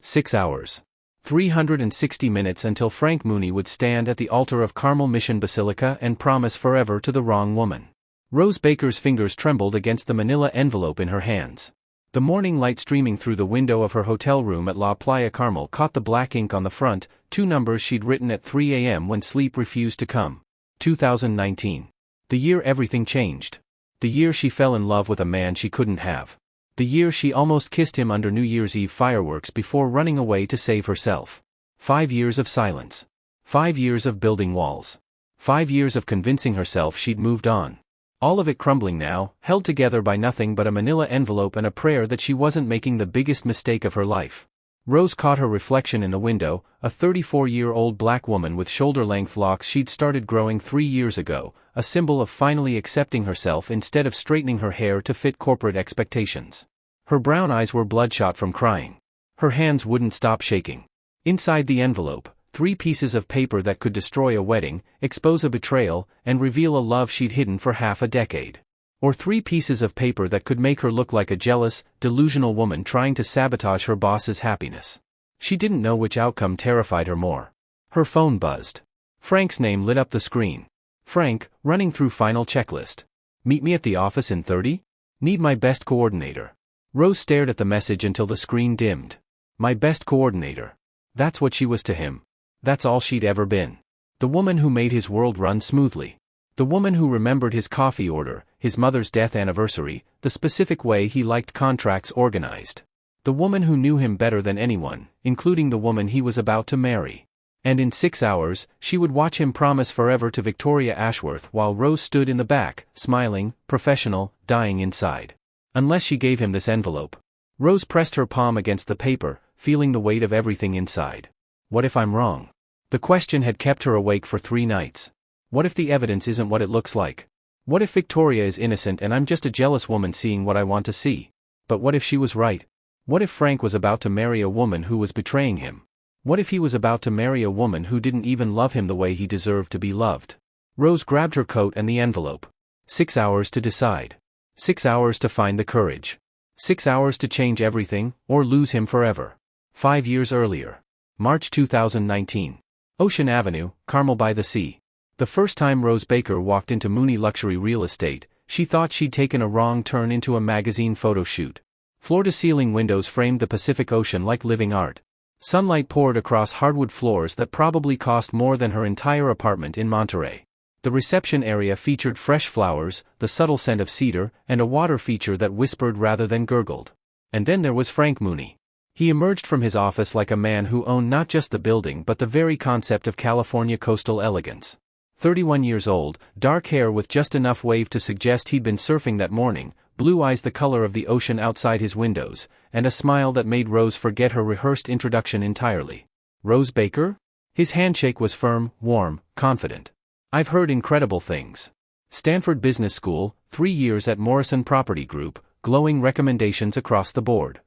6 hours. 360 minutes until Frank Mooney would stand at the altar of Carmel Mission Basilica and promise forever to the wrong woman. Rose Baker's fingers trembled against the manila envelope in her hands. The morning light streaming through the window of her hotel room at La Playa Carmel caught the black ink on the front, 2 numbers she'd written at 3 a.m. when sleep refused to come. 2019. The year everything changed. The year she fell in love with a man she couldn't have. The year she almost kissed him under New Year's Eve fireworks before running away to save herself. 5 years of silence. 5 years of building walls. 5 years of convincing herself she'd moved on. All of it crumbling now, held together by nothing but a manila envelope and a prayer that she wasn't making the biggest mistake of her life. Rose caught her reflection in the window, a 34-year-old black woman with shoulder-length locks she'd started growing 3 years ago, a symbol of finally accepting herself instead of straightening her hair to fit corporate expectations. Her brown eyes were bloodshot from crying. Her hands wouldn't stop shaking. Inside the envelope, 3 pieces of paper that could destroy a wedding, expose a betrayal, and reveal a love she'd hidden for half a decade. Or 3 pieces of paper that could make her look like a jealous, delusional woman trying to sabotage her boss's happiness. She didn't know which outcome terrified her more. Her phone buzzed. Frank's name lit up the screen. Frank, running through final checklist. Meet me at the office in 30? Need my best coordinator. Rose stared at the message until the screen dimmed. My best coordinator. That's what she was to him. That's all she'd ever been. The woman who made his world run smoothly. The woman who remembered his coffee order, his mother's death anniversary, the specific way he liked contracts organized. The woman who knew him better than anyone, including the woman he was about to marry. And in 6 hours, she would watch him promise forever to Victoria Ashworth while Rose stood in the back, smiling, professional, dying inside. Unless she gave him this envelope. Rose pressed her palm against the paper, feeling the weight of everything inside. What if I'm wrong? The question had kept her awake for 3 nights. What if the evidence isn't what it looks like? What if Victoria is innocent and I'm just a jealous woman seeing what I want to see? But what if she was right? What if Frank was about to marry a woman who was betraying him? What if he was about to marry a woman who didn't even love him the way he deserved to be loved? Rose grabbed her coat and the envelope. 6 hours to decide. 6 hours to find the courage. 6 hours to change everything, or lose him forever. 5 years earlier. March 2019. Ocean Avenue, Carmel by the Sea. The first time Rose Baker walked into Mooney Luxury Real Estate, she thought she'd taken a wrong turn into a magazine photo shoot. Floor-to-ceiling windows framed the Pacific Ocean like living art. Sunlight poured across hardwood floors that probably cost more than her entire apartment in Monterey. The reception area featured fresh flowers, the subtle scent of cedar, and a water feature that whispered rather than gurgled. And then there was Frank Mooney. He emerged from his office like a man who owned not just the building but the very concept of California coastal elegance. 31 years old, dark hair with just enough wave to suggest he'd been surfing that morning, blue eyes the color of the ocean outside his windows, and a smile that made Rose forget her rehearsed introduction entirely. Rose Baker? His handshake was firm, warm, confident. I've heard incredible things. Stanford Business School, 3 years at Morrison Property Group, glowing recommendations across the board.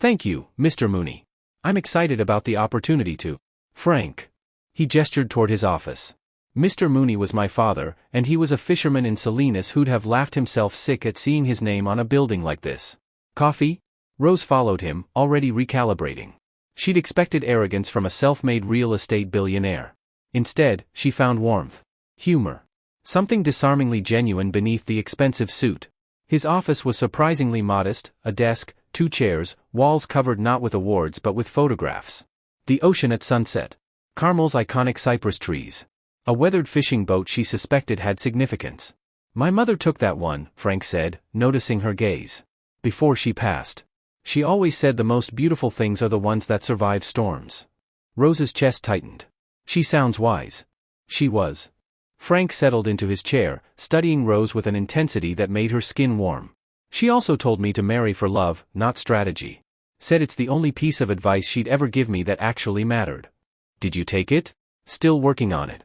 Thank you, Mr. Mooney. I'm excited about the opportunity to. Frank. He gestured toward his office. Mr. Mooney was my father, and he was a fisherman in Salinas who'd have laughed himself sick at seeing his name on a building like this. Coffee? Rose followed him, already recalibrating. She'd expected arrogance from a self-made real estate billionaire. Instead, she found warmth. Humor. Something disarmingly genuine beneath the expensive suit. His office was surprisingly modest, a desk, 2 chairs, walls covered not with awards but with photographs. The ocean at sunset. Carmel's iconic cypress trees. A weathered fishing boat she suspected had significance. My mother took that one, Frank said, noticing her gaze. Before she passed. She always said the most beautiful things are the ones that survive storms. Rose's chest tightened. She sounds wise. She was. Frank settled into his chair, studying Rose with an intensity that made her skin warm. She also told me to marry for love, not strategy. Said it's the only piece of advice she'd ever give me that actually mattered. Did you take it? Still working on it.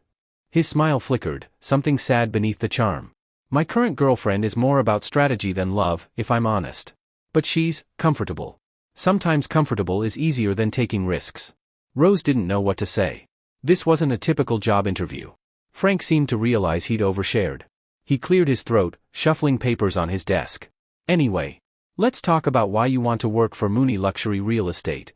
His smile flickered, something sad beneath the charm. My current girlfriend is more about strategy than love, if I'm honest. But she's comfortable. Sometimes comfortable is easier than taking risks. Rose didn't know what to say. This wasn't a typical job interview. Frank seemed to realize he'd overshared. He cleared his throat, shuffling papers on his desk. Anyway, let's talk about why you want to work for Mooney Luxury Real Estate.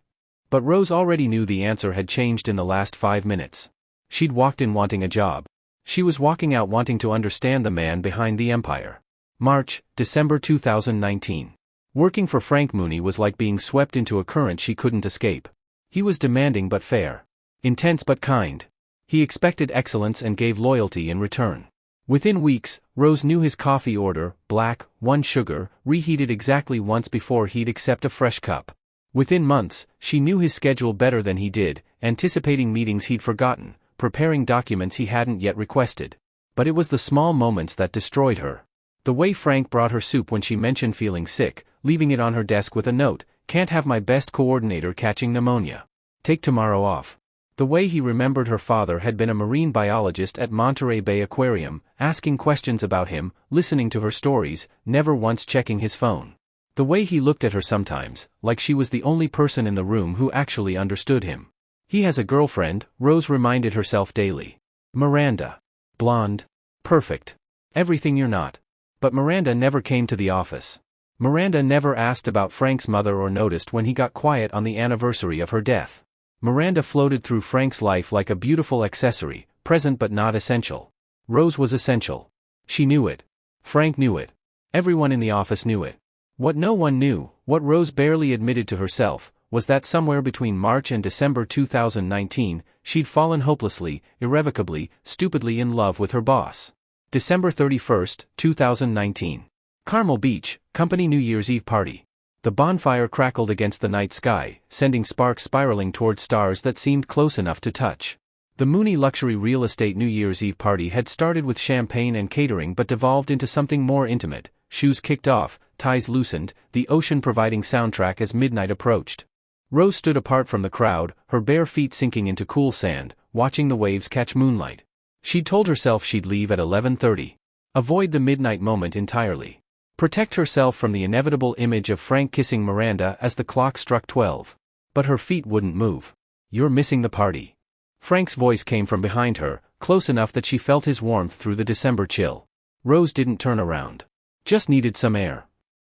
But Rose already knew the answer had changed in the last 5 minutes. She'd walked in wanting a job. She was walking out wanting to understand the man behind the empire. March, December 2019. Working for Frank Mooney was like being swept into a current she couldn't escape. He was demanding but fair. Intense but kind. He expected excellence and gave loyalty in return. Within weeks, Rose knew his coffee order, black, 1 sugar, reheated exactly once before he'd accept a fresh cup. Within months, she knew his schedule better than he did, anticipating meetings he'd forgotten, preparing documents he hadn't yet requested. But it was the small moments that destroyed her. The way Frank brought her soup when she mentioned feeling sick, leaving it on her desk with a note, "Can't have my best coordinator catching pneumonia. Take tomorrow off." The way he remembered her father had been a marine biologist at Monterey Bay Aquarium, asking questions about him, listening to her stories, never once checking his phone. The way he looked at her sometimes, like she was the only person in the room who actually understood him. He has a girlfriend, Rose reminded herself daily. Miranda. Blonde. Perfect. Everything you're not. But Miranda never came to the office. Miranda never asked about Frank's mother or noticed when he got quiet on the anniversary of her death. Miranda floated through Frank's life like a beautiful accessory, present but not essential. Rose was essential. She knew it. Frank knew it. Everyone in the office knew it. What no one knew, what Rose barely admitted to herself, was that somewhere between March and December 2019, she'd fallen hopelessly, irrevocably, stupidly in love with her boss. December 31, 2019. Carmel Beach, company New Year's Eve party. The bonfire crackled against the night sky, sending sparks spiraling toward stars that seemed close enough to touch. The Mooney luxury real estate New Year's Eve party had started with champagne and catering but devolved into something more intimate. Shoes kicked off, ties loosened, the ocean providing soundtrack as midnight approached. Rose stood apart from the crowd, her bare feet sinking into cool sand, watching the waves catch moonlight. She'd told herself she'd leave at 11:30. Avoid the midnight moment entirely. Protect herself from the inevitable image of Frank kissing Miranda as the clock struck 12. But her feet wouldn't move. "You're missing the party." Frank's voice came from behind her, close enough that she felt his warmth through the December chill. Rose didn't turn around. "Just needed some air."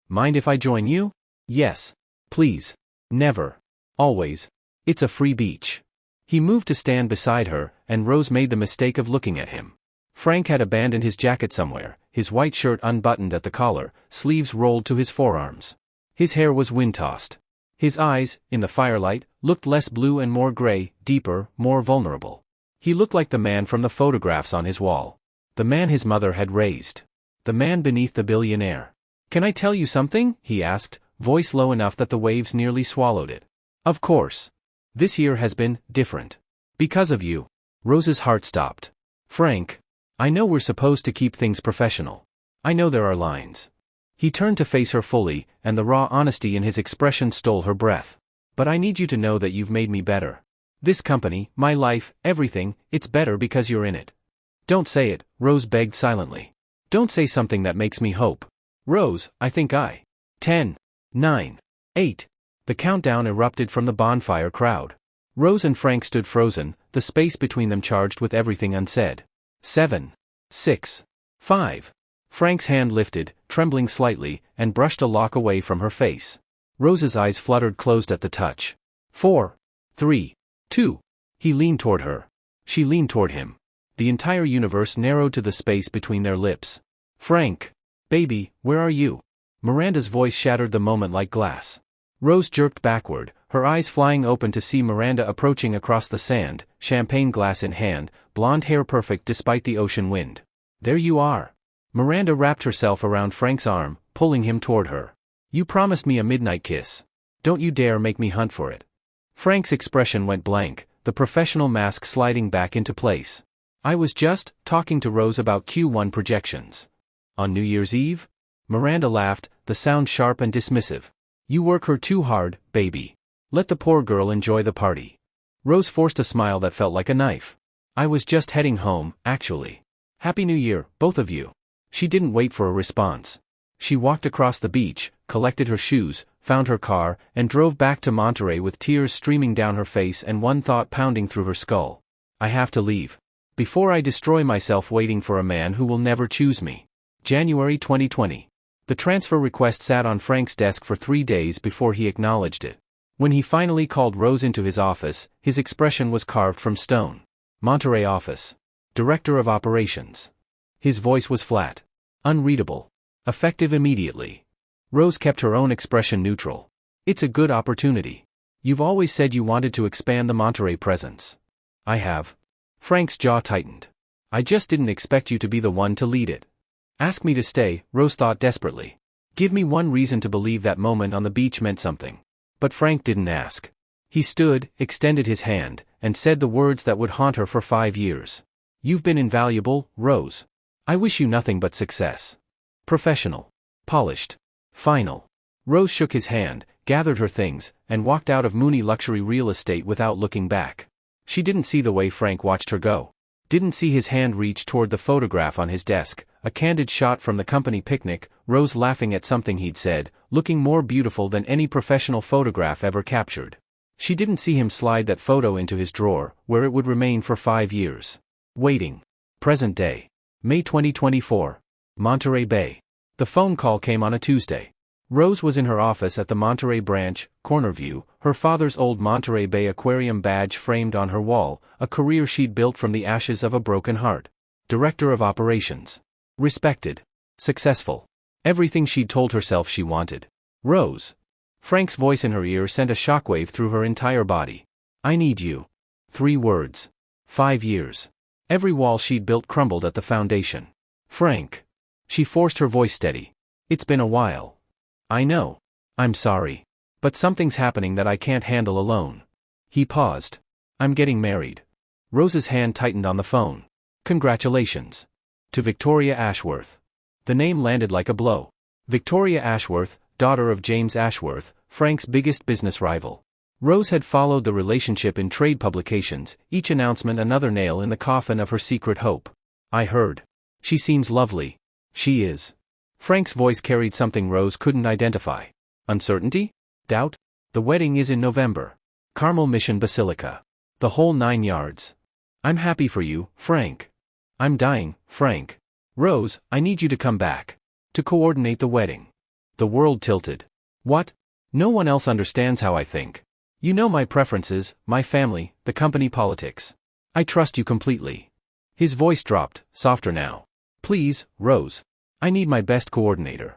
"Mind if I join you?" "Yes. Please. Never. Always. It's a free beach." He moved to stand beside her, and Rose made the mistake of looking at him. Frank had abandoned his jacket somewhere, his white shirt unbuttoned at the collar, sleeves rolled to his forearms. His hair was wind-tossed. His eyes, in the firelight, looked less blue and more gray, deeper, more vulnerable. He looked like the man from the photographs on his wall. The man his mother had raised. The man beneath the billionaire. "Can I tell you something?" he asked, voice low enough that the waves nearly swallowed it. "Of course. This year has been different. Because of you." Rose's heart stopped. "Frank. I know we're supposed to keep things professional. I know there are lines." He turned to face her fully, and the raw honesty in his expression stole her breath. "But I need you to know that you've made me better. This company, my life, everything, it's better because you're in it." "Don't say it," Rose begged silently. "Don't say something that makes me hope." "Rose, I think I." 10, 9, 8. The countdown erupted from the bonfire crowd. Rose and Frank stood frozen, the space between them charged with everything unsaid. 7, 6, 5. Frank's hand lifted, trembling slightly, and brushed a lock away from her face. Rose's eyes fluttered closed at the touch. 4, 3, 2. He leaned toward her. She leaned toward him. The entire universe narrowed to the space between their lips. "Frank. Baby, where are you?" Miranda's voice shattered the moment like glass. Rose jerked backward, her eyes flying open to see Miranda approaching across the sand, champagne glass in hand, blonde hair perfect despite the ocean wind. "There you are." Miranda wrapped herself around Frank's arm, pulling him toward her. "You promised me a midnight kiss. Don't you dare make me hunt for it." Frank's expression went blank, the professional mask sliding back into place. "I was just talking to Rose about Q1 projections." "On New Year's Eve?" Miranda laughed, the sound sharp and dismissive. "You work her too hard, baby. Let the poor girl enjoy the party." Rose forced a smile that felt like a knife. "I was just heading home, actually. Happy New Year, both of you." She didn't wait for a response. She walked across the beach, collected her shoes, found her car, and drove back to Monterey with tears streaming down her face and one thought pounding through her skull. "I have to leave. Before I destroy myself waiting for a man who will never choose me." January 2020. The transfer request sat on Frank's desk for 3 days before he acknowledged it. When he finally called Rose into his office, his expression was carved from stone. Monterey office. Director of Operations. His voice was flat. Unreadable. Effective immediately. Rose kept her own expression neutral. It's a good opportunity. You've always said you wanted to expand the Monterey presence. I have. Frank's jaw tightened. I just didn't expect you to be the one to lead it. Ask me to stay, Rose thought desperately. Give me one reason to believe that moment on the beach meant something. But Frank didn't ask. He stood, extended his hand, and said the words that would haunt her for 5 years. You've been invaluable, Rose. I wish you nothing but success. Professional. Polished. Final. Rose shook his hand, gathered her things, and walked out of Mooney Luxury Real Estate without looking back. She didn't see the way Frank watched her go. Didn't see his hand reach toward the photograph on his desk, a candid shot from the company picnic, Rose laughing at something he'd said, looking more beautiful than any professional photograph ever captured. She didn't see him slide that photo into his drawer, where it would remain for 5 years. Waiting. Present day. May 2024. Monterey Bay. The phone call came on a Tuesday. Rose was in her office at the Monterey branch, corner view, her father's old Monterey Bay Aquarium badge framed on her wall, a career she'd built from the ashes of a broken heart. Director of Operations. Respected. Successful. Everything she'd told herself she wanted. Rose. Frank's voice in her ear sent a shockwave through her entire body. I need you. 3 words. 5 years. Every wall she'd built crumbled at the foundation. Frank. She forced her voice steady. It's been a while. I know. I'm sorry. But something's happening that I can't handle alone. He paused. I'm getting married. Rose's hand tightened on the phone. Congratulations. To Victoria Ashworth. The name landed like a blow. Victoria Ashworth, daughter of James Ashworth, Frank's biggest business rival. Rose had followed the relationship in trade publications, each announcement another nail in the coffin of her secret hope. I heard. She seems lovely. She is. Frank's voice carried something Rose couldn't identify. Uncertainty? Doubt? The wedding is in November. Carmel Mission Basilica. The whole 9 yards. I'm happy for you, Frank. I'm dying, Frank. Rose, I need you to come back. To coordinate the wedding. The world tilted. What? No one else understands how I think. You know my preferences, my family, the company politics. I trust you completely. His voice dropped, softer now. Please, Rose. I need my best coordinator.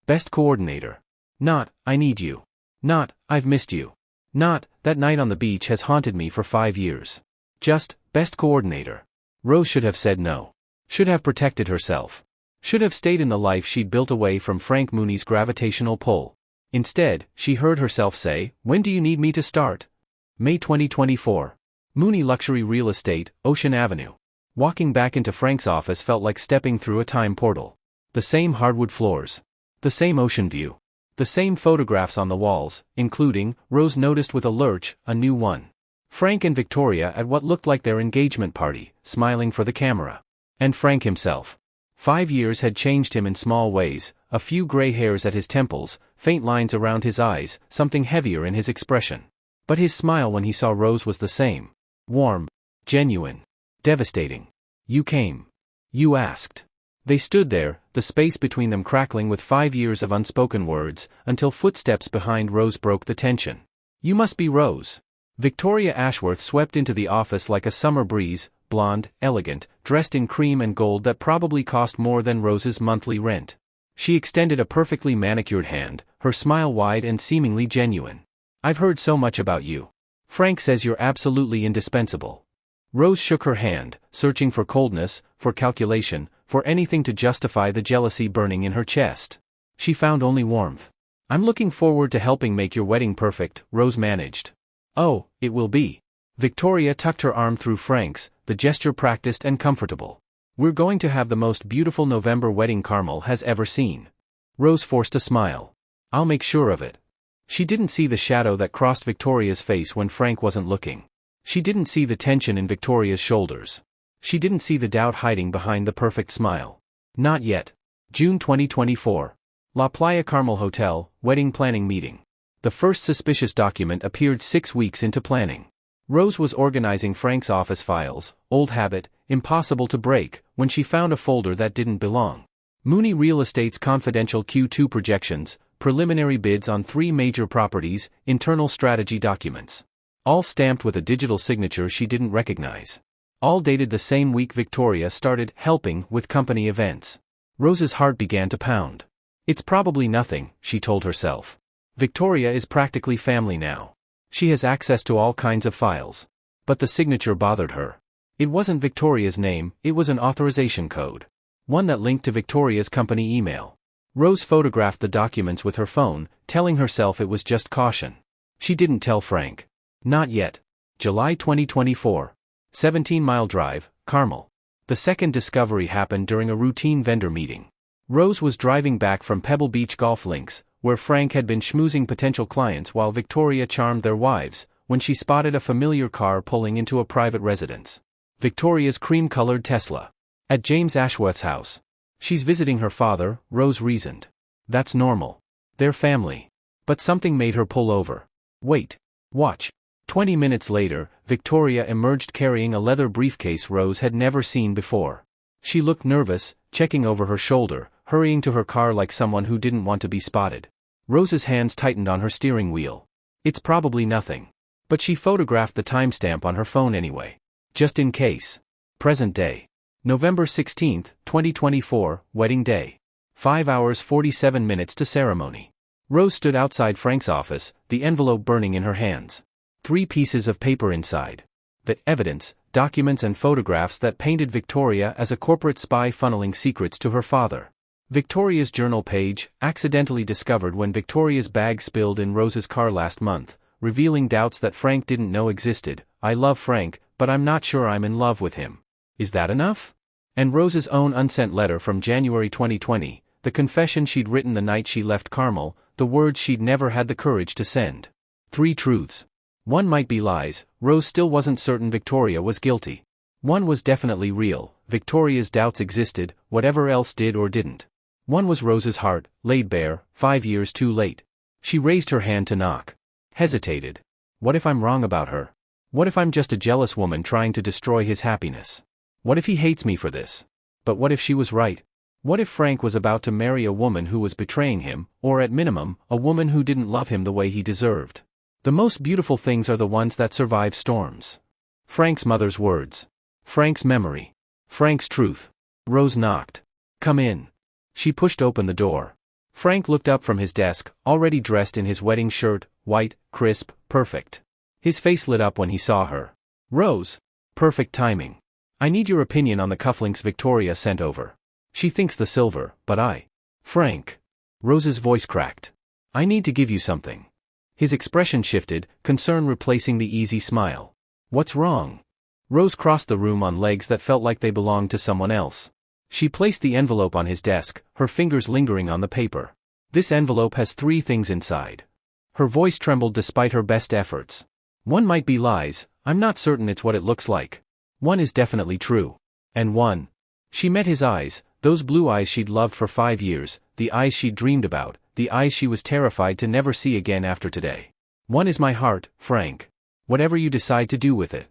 Best coordinator. Not, I need you. Not, I've missed you. Not, that night on the beach has haunted me for 5 years. Just, best coordinator. Rose should have said no. Should have protected herself. Should have stayed in the life she'd built away from Frank Mooney's gravitational pull. Instead, she heard herself say, when do you need me to start? May 2024. Mooney Luxury Real Estate, Ocean Avenue. Walking back into Frank's office felt like stepping through a time portal. The same hardwood floors. The same ocean view. The same photographs on the walls, including, Rose noticed with a lurch, a new one. Frank and Victoria at what looked like their engagement party, smiling for the camera. And Frank himself. 5 years had changed him in small ways, a few gray hairs at his temples, faint lines around his eyes, something heavier in his expression. But his smile when he saw Rose was the same. Warm. Genuine. Devastating. You came. You asked. They stood there, the space between them crackling with 5 years of unspoken words, until footsteps behind Rose broke the tension. You must be Rose. Victoria Ashworth swept into the office like a summer breeze, blonde, elegant, dressed in cream and gold that probably cost more than Rose's monthly rent. She extended a perfectly manicured hand, her smile wide and seemingly genuine. I've heard so much about you. Frank says you're absolutely indispensable. Rose shook her hand, searching for coldness, for calculation, for anything to justify the jealousy burning in her chest. She found only warmth. I'm looking forward to helping make your wedding perfect, Rose managed. Oh, it will be. Victoria tucked her arm through Frank's, the gesture practiced and comfortable. We're going to have the most beautiful November wedding Carmel has ever seen. Rose forced a smile. I'll make sure of it. She didn't see the shadow that crossed Victoria's face when Frank wasn't looking. She didn't see the tension in Victoria's shoulders. She didn't see the doubt hiding behind the perfect smile. Not yet. June 2024. La Playa Carmel Hotel, wedding planning meeting. The first suspicious document appeared 6 weeks into planning. Rose was organizing Frank's office files, old habit, impossible to break, when she found a folder that didn't belong. Mooney Real Estate's confidential Q2 projections, preliminary bids on 3 major properties, internal strategy documents. All stamped with a digital signature she didn't recognize. All dated the same week Victoria started helping with company events. Rose's heart began to pound. It's probably nothing, she told herself. Victoria is practically family now. She has access to all kinds of files. But the signature bothered her. It wasn't Victoria's name, it was an authorization code. One that linked to Victoria's company email. Rose photographed the documents with her phone, telling herself it was just caution. She didn't tell Frank. Not yet. July 2024. 17-mile drive, Carmel. The second discovery happened during a routine vendor meeting. Rose was driving back from Pebble Beach golf links, where Frank had been schmoozing potential clients while Victoria charmed their wives, when she spotted a familiar car pulling into a private residence. Victoria's cream-colored Tesla. At James Ashworth's house. She's visiting her father, Rose reasoned. That's normal. They're family. But something made her pull over. Wait. Watch. 20 minutes later, Victoria emerged carrying a leather briefcase Rose had never seen before. She looked nervous, checking over her shoulder, hurrying to her car like someone who didn't want to be spotted. Rose's hands tightened on her steering wheel. It's probably nothing. But she photographed the timestamp on her phone anyway. Just in case. Present day. November 16, 2024, wedding day. 5 hours 47 minutes to ceremony. Rose stood outside Frank's office, the envelope burning in her hands. 3 pieces of paper inside. The evidence, documents and photographs that painted Victoria as a corporate spy funneling secrets to her father. Victoria's journal page, accidentally discovered when Victoria's bag spilled in Rose's car last month, revealing doubts that Frank didn't know existed. I love Frank, but I'm not sure I'm in love with him. Is that enough? And Rose's own unsent letter from January 2020, the confession she'd written the night she left Carmel, the words she'd never had the courage to send. 3 truths. One might be lies, Rose still wasn't certain Victoria was guilty. One was definitely real, Victoria's doubts existed, whatever else did or didn't. One was Rose's heart, laid bare, 5 years too late. She raised her hand to knock. Hesitated. What if I'm wrong about her? What if I'm just a jealous woman trying to destroy his happiness? What if he hates me for this? But what if she was right? What if Frank was about to marry a woman who was betraying him, or at minimum, a woman who didn't love him the way he deserved? The most beautiful things are the ones that survive storms. Frank's mother's words. Frank's memory. Frank's truth. Rose knocked. Come in. She pushed open the door. Frank looked up from his desk, already dressed in his wedding shirt, white, crisp, perfect. His face lit up when he saw her. Rose. Perfect timing. I need your opinion on the cufflinks Victoria sent over. She thinks the silver, but I. Frank. Rose's voice cracked. I need to give you something. His expression shifted, concern replacing the easy smile. What's wrong? Rose crossed the room on legs that felt like they belonged to someone else. She placed the envelope on his desk, her fingers lingering on the paper. This envelope has 3 things inside. Her voice trembled despite her best efforts. One might be lies, I'm not certain it's what it looks like. One is definitely true. And one. She met his eyes, those blue eyes she'd loved for 5 years, the eyes she'd dreamed about, the eyes she was terrified to never see again after today. One is my heart, Frank. Whatever you decide to do with it.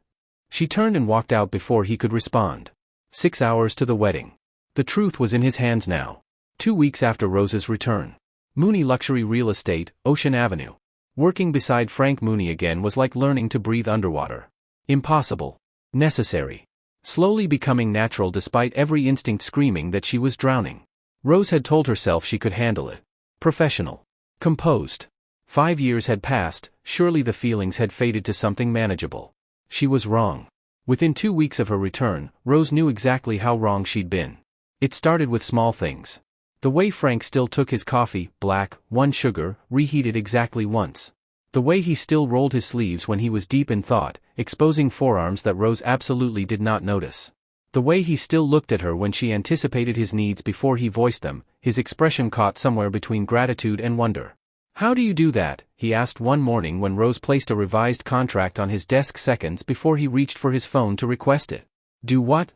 She turned and walked out before he could respond. 6 hours to the wedding. The truth was in his hands now. 2 weeks after Rose's return. Mooney Luxury Real Estate, Ocean Avenue. Working beside Frank Mooney again was like learning to breathe underwater. Impossible. Necessary. Slowly becoming natural despite every instinct screaming that she was drowning. Rose had told herself she could handle it. Professional. Composed. 5 years had passed, surely the feelings had faded to something manageable. She was wrong. Within 2 weeks of her return, Rose knew exactly how wrong she'd been. It started with small things. The way Frank still took his coffee, black, 1 sugar, reheated exactly once. The way he still rolled his sleeves when he was deep in thought, exposing forearms that Rose absolutely did not notice. The way he still looked at her when she anticipated his needs before he voiced them, his expression caught somewhere between gratitude and wonder. How do you do that? He asked one morning when Rose placed a revised contract on his desk seconds before he reached for his phone to request it. Do what?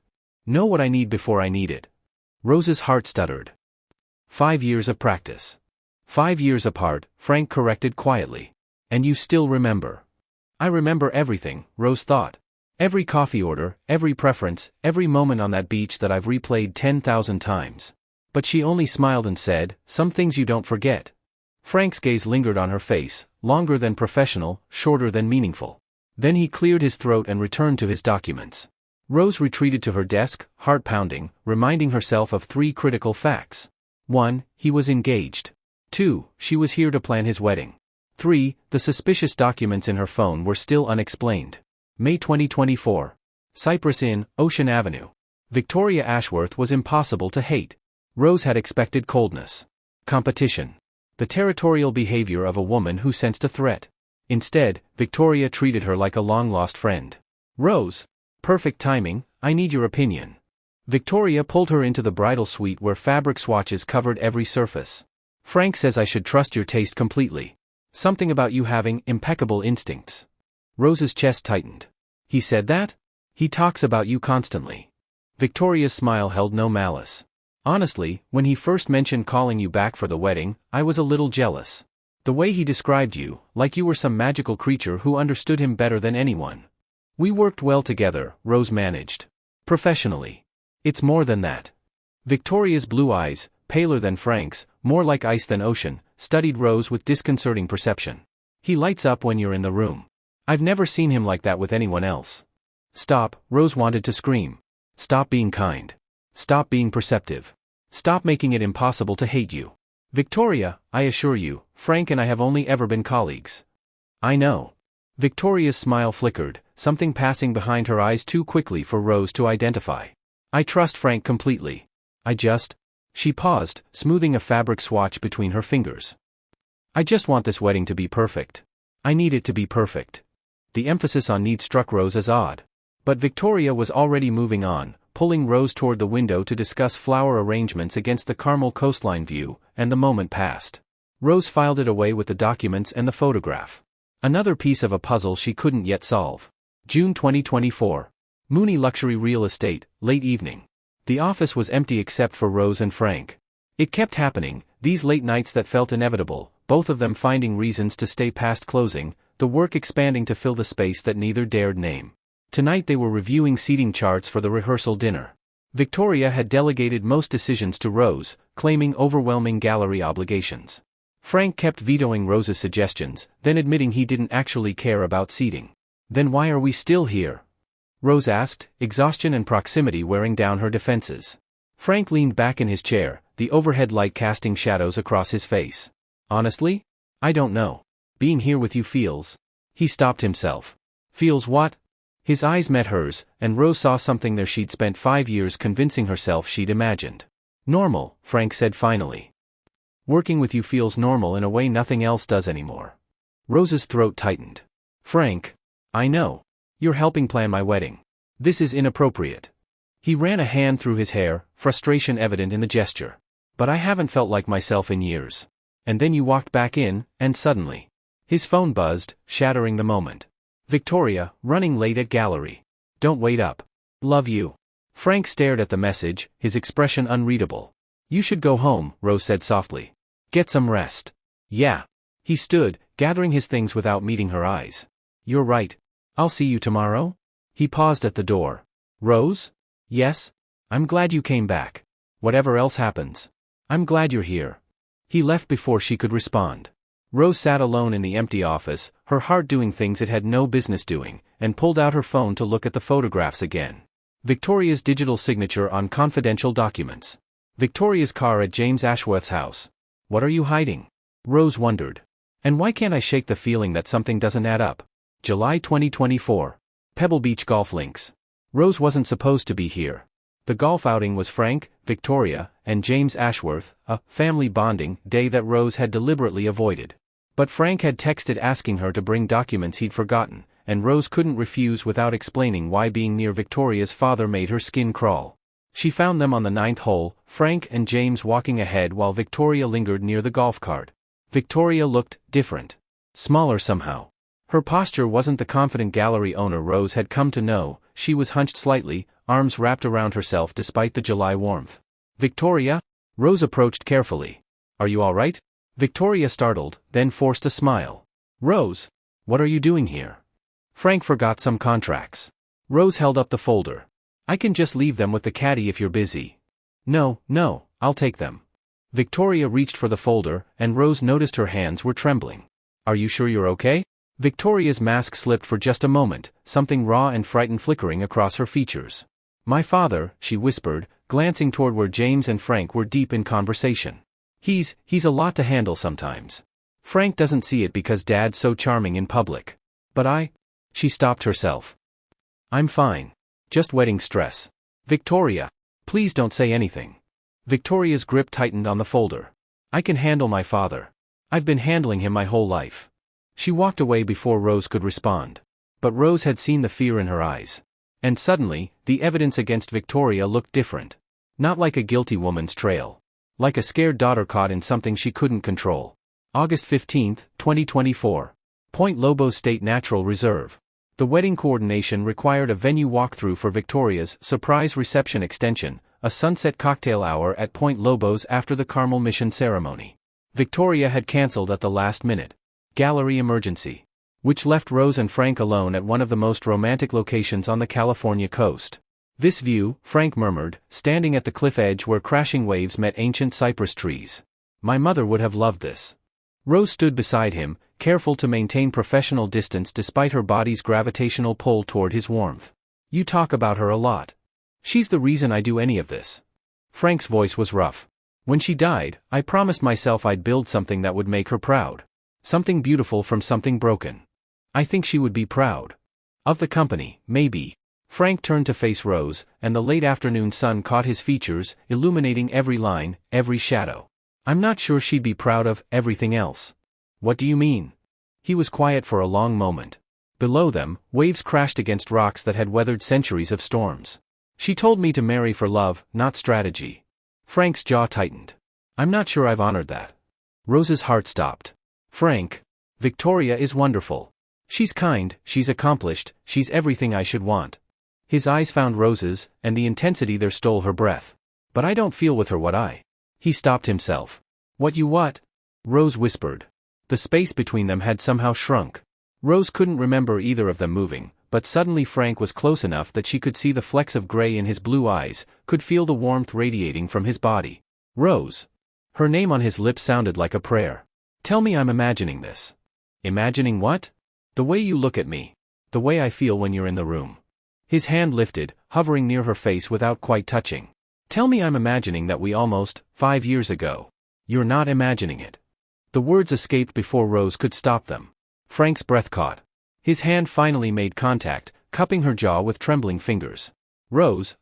Know what I need before I need it. Rose's heart stuttered. 5 years of practice. 5 years apart, Frank corrected quietly. And you still remember. I remember everything, Rose thought. Every coffee order, every preference, every moment on that beach that I've replayed 10,000 times. But she only smiled and said, some things you don't forget. Frank's gaze lingered on her face, longer than professional, shorter than meaningful. Then he cleared his throat and returned to his documents. Rose retreated to her desk, heart pounding, reminding herself of 3 critical facts. 1. He was engaged. 2. She was here to plan his wedding. 3. The suspicious documents in her phone were still unexplained. May 2024. Cypress Inn, Ocean Avenue. Victoria Ashworth was impossible to hate. Rose had expected coldness. Competition. The territorial behavior of a woman who sensed a threat. Instead, Victoria treated her like a long-lost friend. Rose. Perfect timing, I need your opinion. Victoria pulled her into the bridal suite where fabric swatches covered every surface. Frank says I should trust your taste completely. Something about you having impeccable instincts. Rose's chest tightened. He said that? He talks about you constantly. Victoria's smile held no malice. Honestly, when he first mentioned calling you back for the wedding, I was a little jealous. The way he described you, like you were some magical creature who understood him better than anyone. We worked well together, Rose managed. Professionally. It's more than that. Victoria's blue eyes, paler than Frank's, more like ice than ocean, studied Rose with disconcerting perception. He lights up when you're in the room. I've never seen him like that with anyone else. Stop, Rose wanted to scream. Stop being kind. Stop being perceptive. Stop making it impossible to hate you. Victoria, I assure you, Frank and I have only ever been colleagues. I know. Victoria's smile flickered, something passing behind her eyes too quickly for Rose to identify. I trust Frank completely. She paused, smoothing a fabric swatch between her fingers. I just want this wedding to be perfect. I need it to be perfect. The emphasis on need struck Rose as odd. But Victoria was already moving on, pulling Rose toward the window to discuss flower arrangements against the Carmel coastline view, and the moment passed. Rose filed it away with the documents and the photograph. Another piece of a puzzle she couldn't yet solve. June 2024. Mooney Luxury Real Estate, late evening. The office was empty except for Rose and Frank. It kept happening, these late nights that felt inevitable, both of them finding reasons to stay past closing, the work expanding to fill the space that neither dared name. Tonight they were reviewing seating charts for the rehearsal dinner. Victoria had delegated most decisions to Rose, claiming overwhelming gallery obligations. Frank kept vetoing Rose's suggestions, then admitting he didn't actually care about seating. Then why are we still here? Rose asked, exhaustion and proximity wearing down her defenses. Frank leaned back in his chair, the overhead light casting shadows across his face. Honestly? I don't know. Being here with you feels... He stopped himself. Feels what? His eyes met hers, and Rose saw something there she'd spent 5 years convincing herself she'd imagined. Normal, Frank said finally. Working with you feels normal in a way nothing else does anymore. Rose's throat tightened. Frank. I know. You're helping plan my wedding. This is inappropriate. He ran a hand through his hair, frustration evident in the gesture. But I haven't felt like myself in years. And then you walked back in, and suddenly. His phone buzzed, shattering the moment. Victoria, running late at gallery. Don't wait up. Love you. Frank stared at the message, his expression unreadable. You should go home, Rose said softly. Get some rest. Yeah. He stood, gathering his things without meeting her eyes. You're right. I'll see you tomorrow? He paused at the door. Rose? Yes? I'm glad you came back. Whatever else happens. I'm glad you're here. He left before she could respond. Rose sat alone in the empty office, her heart doing things it had no business doing, and pulled out her phone to look at the photographs again. Victoria's digital signature on confidential documents. Victoria's car at James Ashworth's house. What are you hiding? Rose wondered. And why can't I shake the feeling that something doesn't add up? July 2024. Pebble Beach Golf Links. Rose wasn't supposed to be here. The golf outing was Frank, Victoria, and James Ashworth, a family bonding day that Rose had deliberately avoided. But Frank had texted asking her to bring documents he'd forgotten, and Rose couldn't refuse without explaining why being near Victoria's father made her skin crawl. She found them on the 9th hole, Frank and James walking ahead while Victoria lingered near the golf cart. Victoria looked different. Smaller somehow. Her posture wasn't the confident gallery owner Rose had come to know, she was hunched slightly, arms wrapped around herself despite the July warmth. Victoria? Rose approached carefully. Are you all right? Victoria startled, then forced a smile. Rose? What are you doing here? Frank forgot some contracts. Rose held up the folder. I can just leave them with the caddy if you're busy. No, I'll take them. Victoria reached for the folder, and Rose noticed her hands were trembling. Are you sure you're okay? Victoria's mask slipped for just a moment, something raw and frightened flickering across her features. My father, she whispered, glancing toward where James and Frank were deep in conversation. He's a lot to handle sometimes. Frank doesn't see it because Dad's so charming in public. But she stopped herself. I'm fine. Just wedding stress. Victoria, please don't say anything. Victoria's grip tightened on the folder. I can handle my father. I've been handling him my whole life. She walked away before Rose could respond. But Rose had seen the fear in her eyes. And suddenly, the evidence against Victoria looked different. Not like a guilty woman's trail. Like a scared daughter caught in something she couldn't control. August 15, 2024. Point Lobos State Natural Reserve. The wedding coordination required a venue walkthrough for Victoria's surprise reception extension, a sunset cocktail hour at Point Lobos after the Carmel Mission ceremony. Victoria had cancelled at the last minute. Gallery emergency. Which left Rose and Frank alone at one of the most romantic locations on the California coast. This view, Frank murmured, standing at the cliff edge where crashing waves met ancient cypress trees. My mother would have loved this. Rose stood beside him, careful to maintain professional distance despite her body's gravitational pull toward his warmth. You talk about her a lot. She's the reason I do any of this. Frank's voice was rough. When she died, I promised myself I'd build something that would make her proud. Something beautiful from something broken. I think she would be proud. Of the company, maybe. Frank turned to face Rose, and the late afternoon sun caught his features, illuminating every line, every shadow. I'm not sure she'd be proud of everything else. What do you mean? He was quiet for a long moment. Below them, waves crashed against rocks that had weathered centuries of storms. She told me to marry for love, not strategy. Frank's jaw tightened. I'm not sure I've honored that. Rose's heart stopped. Frank. Victoria is wonderful. She's kind, she's accomplished, she's everything I should want. His eyes found Rose's, and the intensity there stole her breath. But I don't feel with her what I. He stopped himself. What? Rose whispered. The space between them had somehow shrunk. Rose couldn't remember either of them moving, but suddenly Frank was close enough that she could see the flecks of gray in his blue eyes, could feel the warmth radiating from his body. Rose. Her name on his lips sounded like a prayer. Tell me I'm imagining this. Imagining what? The way you look at me. The way I feel when you're in the room. His hand lifted, hovering near her face without quite touching. Tell me I'm imagining that we almost, 5 years ago. You're not imagining it. The words escaped before Rose could stop them. Frank's breath caught. His hand finally made contact, cupping her jaw with trembling fingers. Rose,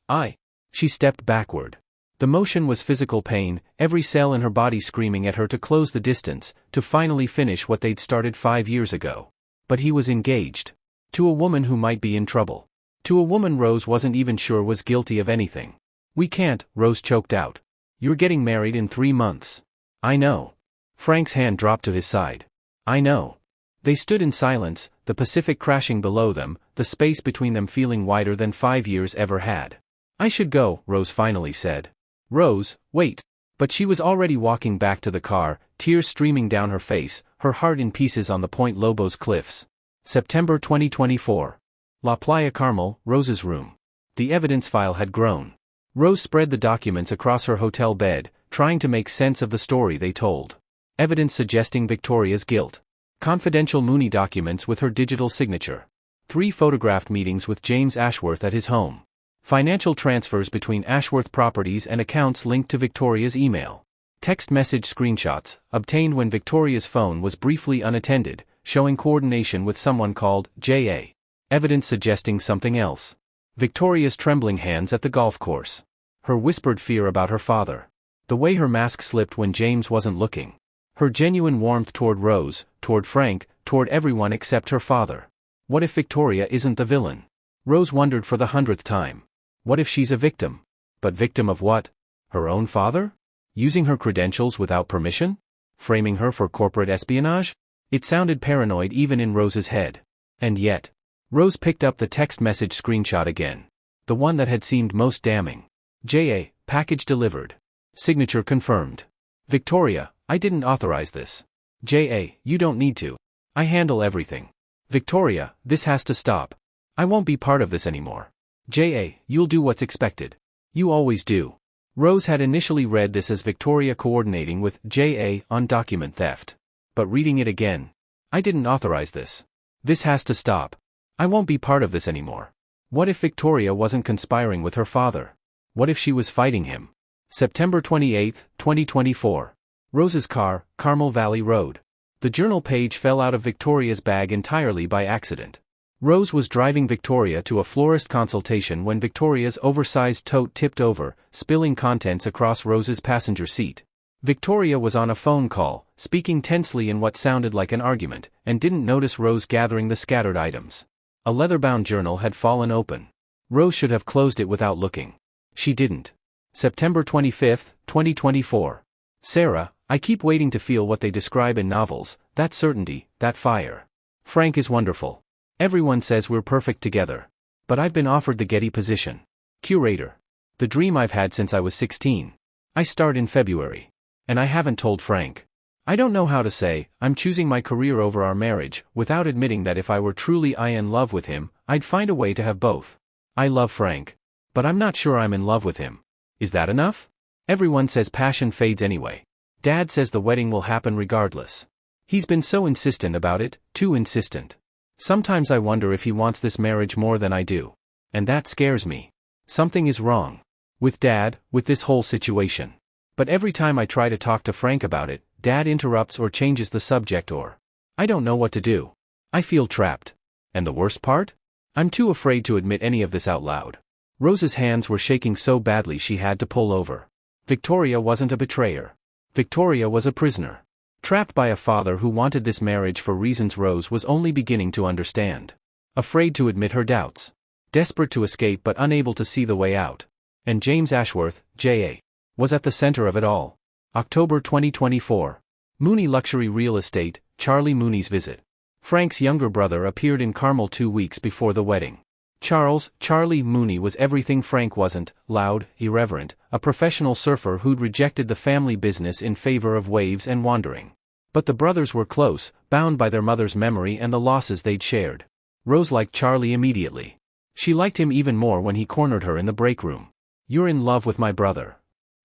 She stepped backward. The motion was physical pain, every cell in her body screaming at her to close the distance, to finally finish what they'd started 5 years ago. But he was engaged. To a woman who might be in trouble. To a woman Rose wasn't even sure was guilty of anything. We can't, Rose choked out. You're getting married in 3 months. I know. Frank's hand dropped to his side. I know. They stood in silence, the Pacific crashing below them, the space between them feeling wider than 5 years ever had. I should go, Rose finally said. Rose, wait. But she was already walking back to the car, tears streaming down her face, her heart in pieces on the Point Lobos cliffs. September 2024. La Playa Carmel, Rose's room. The evidence file had grown. Rose spread the documents across her hotel bed, trying to make sense of the story they told. Evidence suggesting Victoria's guilt. Confidential Mooney documents with her digital signature. 3 photographed meetings with James Ashworth at his home. Financial transfers between Ashworth properties and accounts linked to Victoria's email. Text message screenshots, obtained when Victoria's phone was briefly unattended, showing coordination with someone called J.A. Evidence suggesting something else. Victoria's trembling hands at the golf course. Her whispered fear about her father. The way her mask slipped when James wasn't looking. Her genuine warmth toward Rose, toward Frank, toward everyone except her father. What if Victoria isn't the villain? Rose wondered for the 100th time. What if she's a victim? But victim of what? Her own father? Using her credentials without permission? Framing her for corporate espionage? It sounded paranoid even in Rose's head. And yet. Rose picked up the text message screenshot again. The one that had seemed most damning. J.A., package delivered. Signature confirmed. Victoria, I didn't authorize this. J.A., you don't need to. I handle everything. Victoria, this has to stop. I won't be part of this anymore. J.A., you'll do what's expected. You always do. Rose had initially read this as Victoria coordinating with J.A. on document theft. But reading it again, I didn't authorize this. This has to stop. I won't be part of this anymore. What if Victoria wasn't conspiring with her father? What if she was fighting him? September 28, 2024. Rose's car, Carmel Valley Road. The journal page fell out of Victoria's bag entirely by accident. Rose was driving Victoria to a florist consultation when Victoria's oversized tote tipped over, spilling contents across Rose's passenger seat. Victoria was on a phone call, speaking tensely in what sounded like an argument, and didn't notice Rose gathering the scattered items. A leather-bound journal had fallen open. Rose should have closed it without looking. She didn't. September 25, 2024. Sarah, I keep waiting to feel what they describe in novels, that certainty, that fire. Frank is wonderful. Everyone says we're perfect together. But I've been offered the Getty position. Curator. The dream I've had since I was 16. I start in February. And I haven't told Frank. I don't know how to say, I'm choosing my career over our marriage, without admitting that if I were truly in love with him, I'd find a way to have both. I love Frank. But I'm not sure I'm in love with him. Is that enough? Everyone says passion fades anyway. Dad says the wedding will happen regardless. He's been so insistent about it, too insistent. Sometimes I wonder if he wants this marriage more than I do. And that scares me. Something is wrong. With Dad, with this whole situation. But every time I try to talk to Frank about it, Dad interrupts or changes the subject or... I don't know what to do. I feel trapped. And the worst part? I'm too afraid to admit any of this out loud. Rose's hands were shaking so badly she had to pull over. Victoria wasn't a betrayer. Victoria was a prisoner. Trapped by a father who wanted this marriage for reasons Rose was only beginning to understand. Afraid to admit her doubts. Desperate to escape but unable to see the way out. And James Ashworth, J.A., was at the center of it all. October 2024. Mooney Luxury Real Estate, Charlie Mooney's visit. Frank's younger brother appeared in Carmel 2 weeks before the wedding. Charlie Mooney was everything Frank wasn't: loud, irreverent, a professional surfer who'd rejected the family business in favor of waves and wandering. But the brothers were close, bound by their mother's memory and the losses they'd shared. Rose liked Charlie immediately. She liked him even more when he cornered her in the break room. "You're in love with my brother."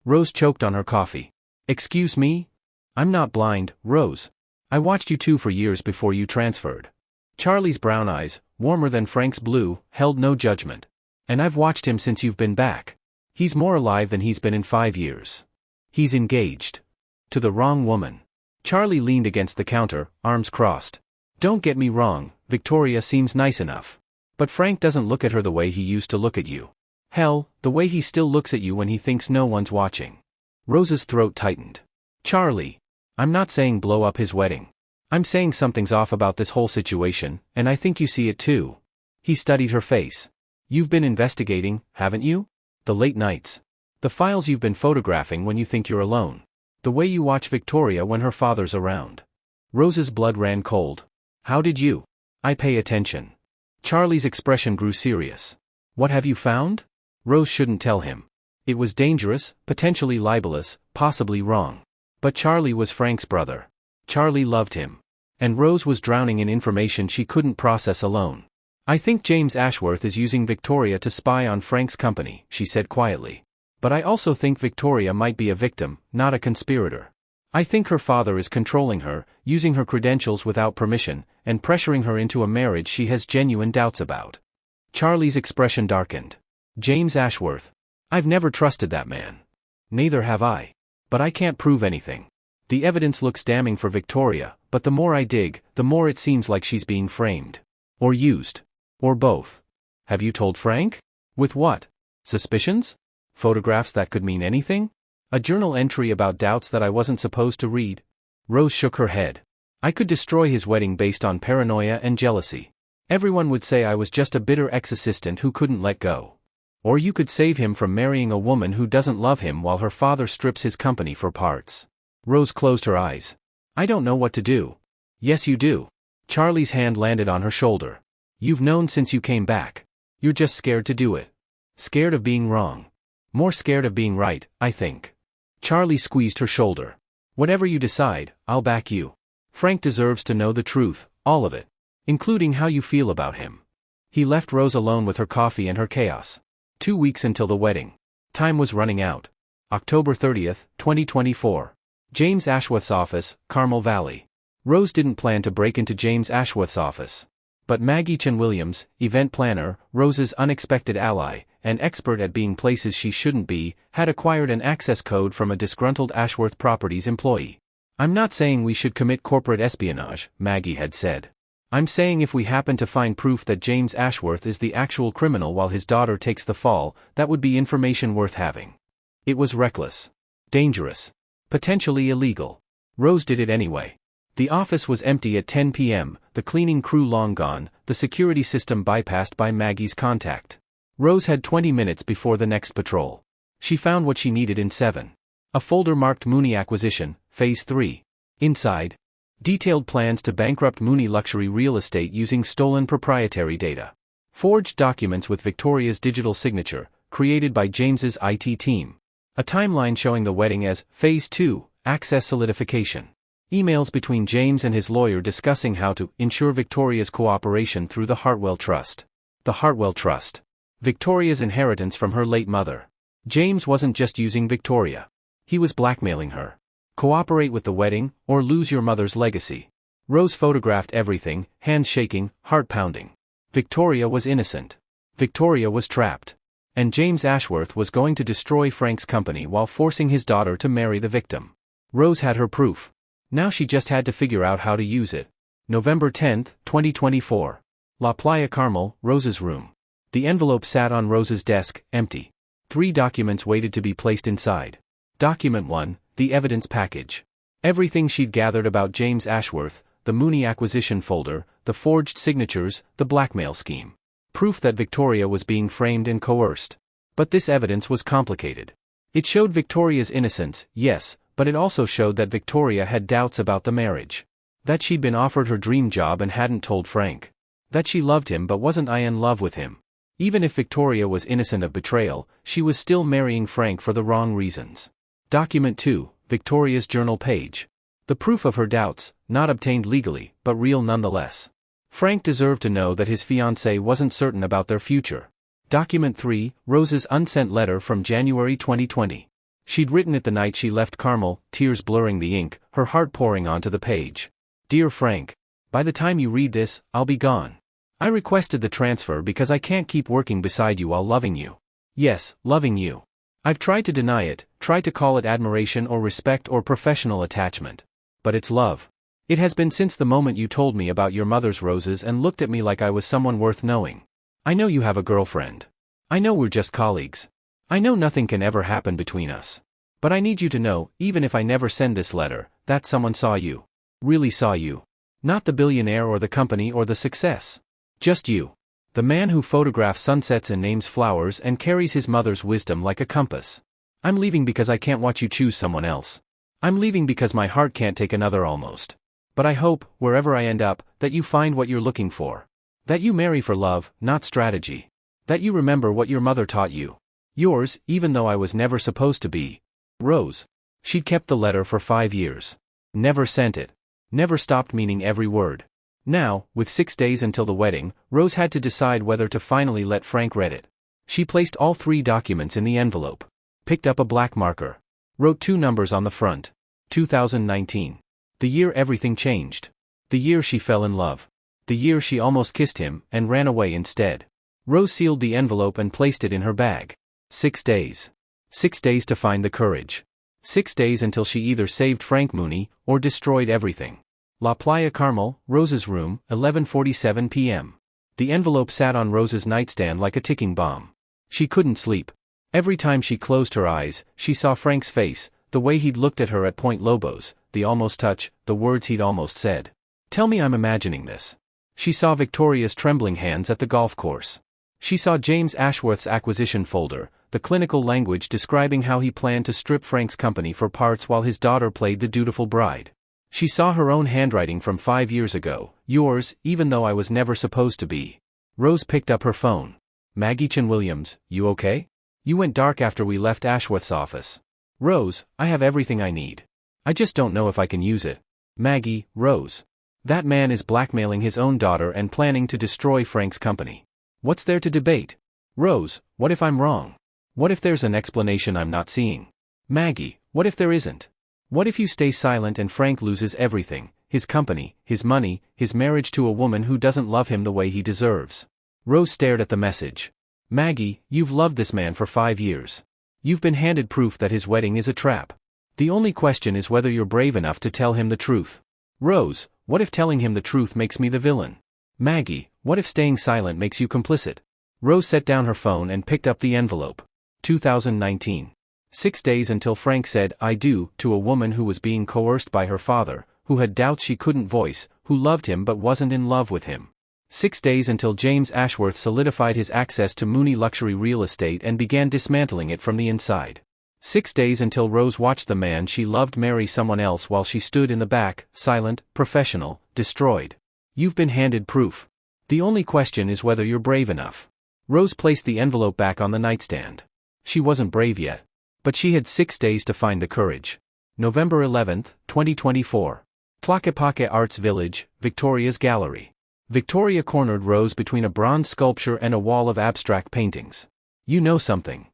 Rose choked on her coffee. "Excuse me? I'm not blind, Rose. I watched you two for years before you transferred." Charlie's brown eyes, warmer than Frank's blue, held no judgment. "And I've watched him since you've been back. He's more alive than he's been in 5 years. He's engaged. To the wrong woman." Charlie leaned against the counter, arms crossed. "Don't get me wrong, Victoria seems nice enough. But Frank doesn't look at her the way he used to look at you. Hell, the way he still looks at you when he thinks no one's watching." Rose's throat tightened. "Charlie, I'm not saying blow up his wedding. I'm saying something's off about this whole situation, and I think you see it too." He studied her face. "You've been investigating, haven't you? The late nights. The files you've been photographing when you think you're alone. The way you watch Victoria when her father's around." Rose's blood ran cold. "How did you?" "I pay attention." Charlie's expression grew serious. "What have you found?" Rose shouldn't tell him. It was dangerous, potentially libelous, possibly wrong. But Charlie was Frank's brother. Charlie loved him. And Rose was drowning in information she couldn't process alone. "I think James Ashworth is using Victoria to spy on Frank's company," she said quietly. "But I also think Victoria might be a victim, not a conspirator. I think her father is controlling her, using her credentials without permission, and pressuring her into a marriage she has genuine doubts about." Charlie's expression darkened. "James Ashworth. I've never trusted that man." "Neither have I. But I can't prove anything. The evidence looks damning for Victoria, but the more I dig, the more it seems like she's being framed. Or used. Or both." "Have you told Frank?" "With what? Suspicions? Photographs that could mean anything? A journal entry about doubts that I wasn't supposed to read?" Rose shook her head. "I could destroy his wedding based on paranoia and jealousy. Everyone would say I was just a bitter ex-assistant who couldn't let go. Or you could save him from marrying a woman who doesn't love him while her father strips his company for parts." Rose closed her eyes. "I don't know what to do." "Yes you do." Charlie's hand landed on her shoulder. "You've known since you came back. You're just scared to do it. Scared of being wrong. More scared of being right, I think." Charlie squeezed her shoulder. "Whatever you decide, I'll back you. Frank deserves to know the truth, all of it. Including how you feel about him." He left Rose alone with her coffee and her chaos. 2 weeks until the wedding. Time was running out. October 30, 2024. James Ashworth's office, Carmel Valley. Rose didn't plan to break into James Ashworth's office. But Maggie Chen Williams, event planner, Rose's unexpected ally, and expert at being places she shouldn't be, had acquired an access code from a disgruntled Ashworth Properties employee. "I'm not saying we should commit corporate espionage," Maggie had said. "I'm saying if we happen to find proof that James Ashworth is the actual criminal while his daughter takes the fall, that would be information worth having." It was reckless. Dangerous. Potentially illegal. Rose did it anyway. The office was empty at 10 p.m., the cleaning crew long gone, the security system bypassed by Maggie's contact. Rose had 20 minutes before the next patrol. She found what she needed in 7. A folder marked Mooney Acquisition, Phase 3. Inside, detailed plans to bankrupt Mooney Luxury Real Estate using stolen proprietary data. Forged documents with Victoria's digital signature, created by James's IT team. A timeline showing the wedding as Phase 2, Access Solidification. Emails between James and his lawyer discussing how to ensure Victoria's cooperation through the Hartwell Trust. The Hartwell Trust. Victoria's inheritance from her late mother. James wasn't just using Victoria. He was blackmailing her. Cooperate with the wedding, or lose your mother's legacy. Rose photographed everything, hands shaking, heart pounding. Victoria was innocent. Victoria was trapped. And James Ashworth was going to destroy Frank's company while forcing his daughter to marry the victim. Rose had her proof. Now she just had to figure out how to use it. November 10, 2024. La Playa Carmel, Rose's room. The envelope sat on Rose's desk, empty. 3 documents waited to be placed inside. Document 1, the evidence package. Everything she'd gathered about James Ashworth, the Mooney acquisition folder, the forged signatures, the blackmail scheme. Proof that Victoria was being framed and coerced. But this evidence was complicated. It showed Victoria's innocence, yes, but it also showed that Victoria had doubts about the marriage. That she'd been offered her dream job and hadn't told Frank. That she loved him but wasn't in love with him. Even if Victoria was innocent of betrayal, she was still marrying Frank for the wrong reasons. Document 2, Victoria's journal page. The proof of her doubts, not obtained legally, but real nonetheless. Frank deserved to know that his fiancée wasn't certain about their future. Document 3, Rose's unsent letter from January 2020. She'd written it the night she left Carmel, tears blurring the ink, her heart pouring onto the page. "Dear Frank, by the time you read this, I'll be gone. I requested the transfer because I can't keep working beside you while loving you. Yes, loving you. I've tried to deny it, tried to call it admiration or respect or professional attachment. But it's love. It has been since the moment you told me about your mother's roses and looked at me like I was someone worth knowing. I know you have a girlfriend. I know we're just colleagues. I know nothing can ever happen between us. But I need you to know, even if I never send this letter, that someone saw you. Really saw you. Not the billionaire or the company or the success. Just you. The man who photographs sunsets and names flowers and carries his mother's wisdom like a compass. I'm leaving because I can't watch you choose someone else. I'm leaving because my heart can't take another almost. But I hope, wherever I end up, that you find what you're looking for. That you marry for love, not strategy. That you remember what your mother taught you. Yours, even though I was never supposed to be. Rose." She'd kept the letter for 5 years. Never sent it. Never stopped meaning every word. Now, with 6 days until the wedding, Rose had to decide whether to finally let Frank read it. She placed all 3 documents in the envelope. Picked up a black marker. Wrote 2 numbers on the front. 2019. The year everything changed. The year she fell in love. The year she almost kissed him and ran away instead. Rose sealed the envelope and placed it in her bag. 6 days. 6 days to find the courage. 6 days until she either saved Frank Mooney or destroyed everything. La Playa Carmel, Rose's room, 11:47 p.m. The envelope sat on Rose's nightstand like a ticking bomb. She couldn't sleep. Every time she closed her eyes, she saw Frank's face, the way he'd looked at her at Point Lobos, the almost touch, the words he'd almost said. Tell me I'm imagining this. She saw Victoria's trembling hands at the golf course. She saw James Ashworth's acquisition folder, the clinical language describing how he planned to strip Frank's company for parts while his daughter played the dutiful bride. She saw her own handwriting from 5 years ago, yours, even though I was never supposed to be. Rose picked up her phone. Maggie Chen Williams, you okay? You went dark after we left Ashworth's office. Rose, I have everything I need. I just don't know if I can use it. Maggie, Rose. That man is blackmailing his own daughter and planning to destroy Frank's company. What's there to debate? Rose, what if I'm wrong? What if there's an explanation I'm not seeing? Maggie, what if there isn't? What if you stay silent and Frank loses everything, his company, his money, his marriage to a woman who doesn't love him the way he deserves? Rose stared at the message. Maggie, you've loved this man for 5 years. You've been handed proof that his wedding is a trap. The only question is whether you're brave enough to tell him the truth. Rose, what if telling him the truth makes me the villain? Maggie, what if staying silent makes you complicit? Rose set down her phone and picked up the envelope. 2019. 6 days until Frank said "I do" to a woman who was being coerced by her father, who had doubts she couldn't voice, who loved him but wasn't in love with him. 6 days until James Ashworth solidified his access to Mooney luxury real estate and began dismantling it from the inside. 6 days until Rose watched the man she loved marry someone else while she stood in the back, silent, professional, destroyed. You've been handed proof. The only question is whether you're brave enough. Rose placed the envelope back on the nightstand. She wasn't brave yet. But she had 6 days to find the courage. November 11, 2024. Tlaquepaque Arts Village, Victoria's Gallery. Victoria cornered Rose between a bronze sculpture and a wall of abstract paintings. You know something.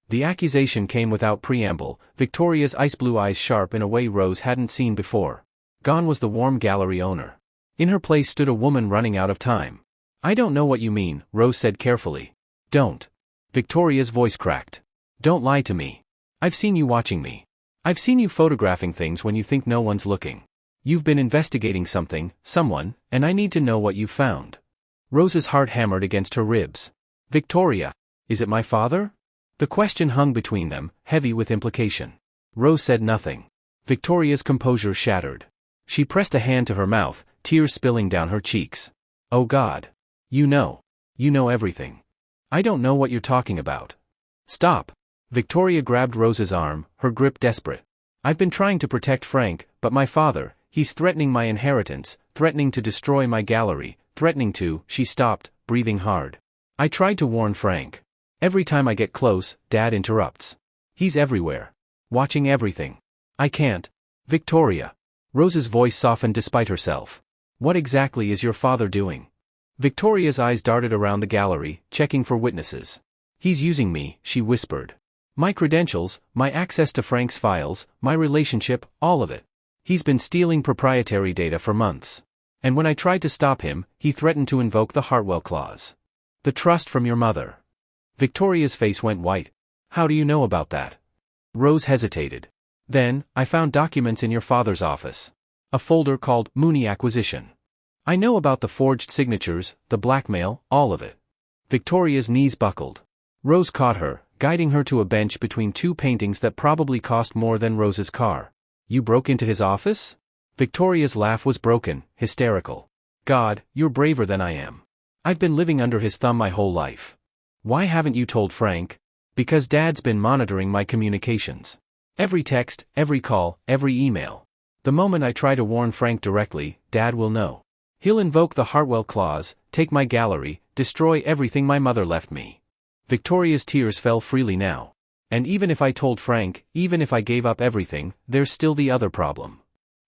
The accusation came without preamble, Victoria's ice blue eyes sharp in a way Rose hadn't seen before. Gone was the warm gallery owner. In her place stood a woman running out of time. I don't know what you mean, Rose said carefully. Don't. Victoria's voice cracked. Don't lie to me. I've seen you watching me. I've seen you photographing things when you think no one's looking. You've been investigating something, someone, and I need to know what you've found. Rose's heart hammered against her ribs. Victoria, is it my father? The question hung between them, heavy with implication. Rose said nothing. Victoria's composure shattered. She pressed a hand to her mouth, tears spilling down her cheeks. Oh God. You know. You know everything. I don't know what you're talking about. Stop. Victoria grabbed Rose's arm, her grip desperate. I've been trying to protect Frank, but my father, he's threatening my inheritance, threatening to destroy my gallery, threatening to. She stopped, breathing hard. I tried to warn Frank. Every time I get close, Dad interrupts. He's everywhere. Watching everything. I can't. Victoria. Rose's voice softened despite herself. What exactly is your father doing? Victoria's eyes darted around the gallery, checking for witnesses. He's using me, she whispered. My credentials, my access to Frank's files, my relationship, all of it. He's been stealing proprietary data for months. And when I tried to stop him, he threatened to invoke the Hartwell Clause. The trust from your mother. Victoria's face went white. How do you know about that? Rose hesitated. Then, I found documents in your father's office. A folder called Mooney Acquisition. I know about the forged signatures, the blackmail, all of it. Victoria's knees buckled. Rose caught her, guiding her to a bench between two paintings that probably cost more than Rose's car. You broke into his office? Victoria's laugh was broken, hysterical. God, you're braver than I am. I've been living under his thumb my whole life. Why haven't you told Frank? Because Dad's been monitoring my communications. Every text, every call, every email. The moment I try to warn Frank directly, Dad will know. He'll invoke the Hartwell Clause, take my gallery, destroy everything my mother left me. Victoria's tears fell freely now. And even if I told Frank, even if I gave up everything, there's still the other problem.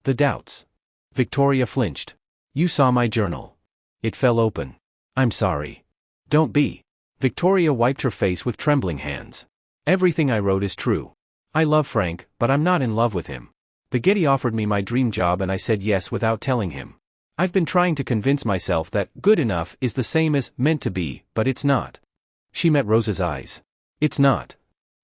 The doubts. Victoria flinched. You saw my journal. It fell open. I'm sorry. Don't be. Victoria wiped her face with trembling hands. Everything I wrote is true. I love Frank, but I'm not in love with him. The Getty offered me my dream job and I said yes without telling him. I've been trying to convince myself that good enough is the same as meant to be, but it's not. She met Rose's eyes. It's not.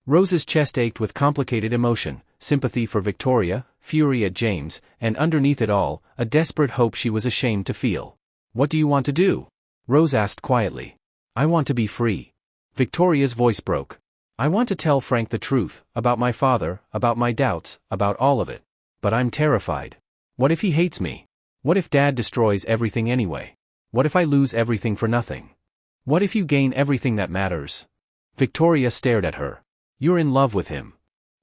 Rose's chest ached with complicated emotion, sympathy for Victoria, fury at James, and underneath it all, a desperate hope she was ashamed to feel. What do you want to do? Rose asked quietly. I want to be free. Victoria's voice broke. I want to tell Frank the truth, about my father, about my doubts, about all of it. But I'm terrified. What if he hates me? What if Dad destroys everything anyway? What if I lose everything for nothing? What if you gain everything that matters? Victoria stared at her. You're in love with him.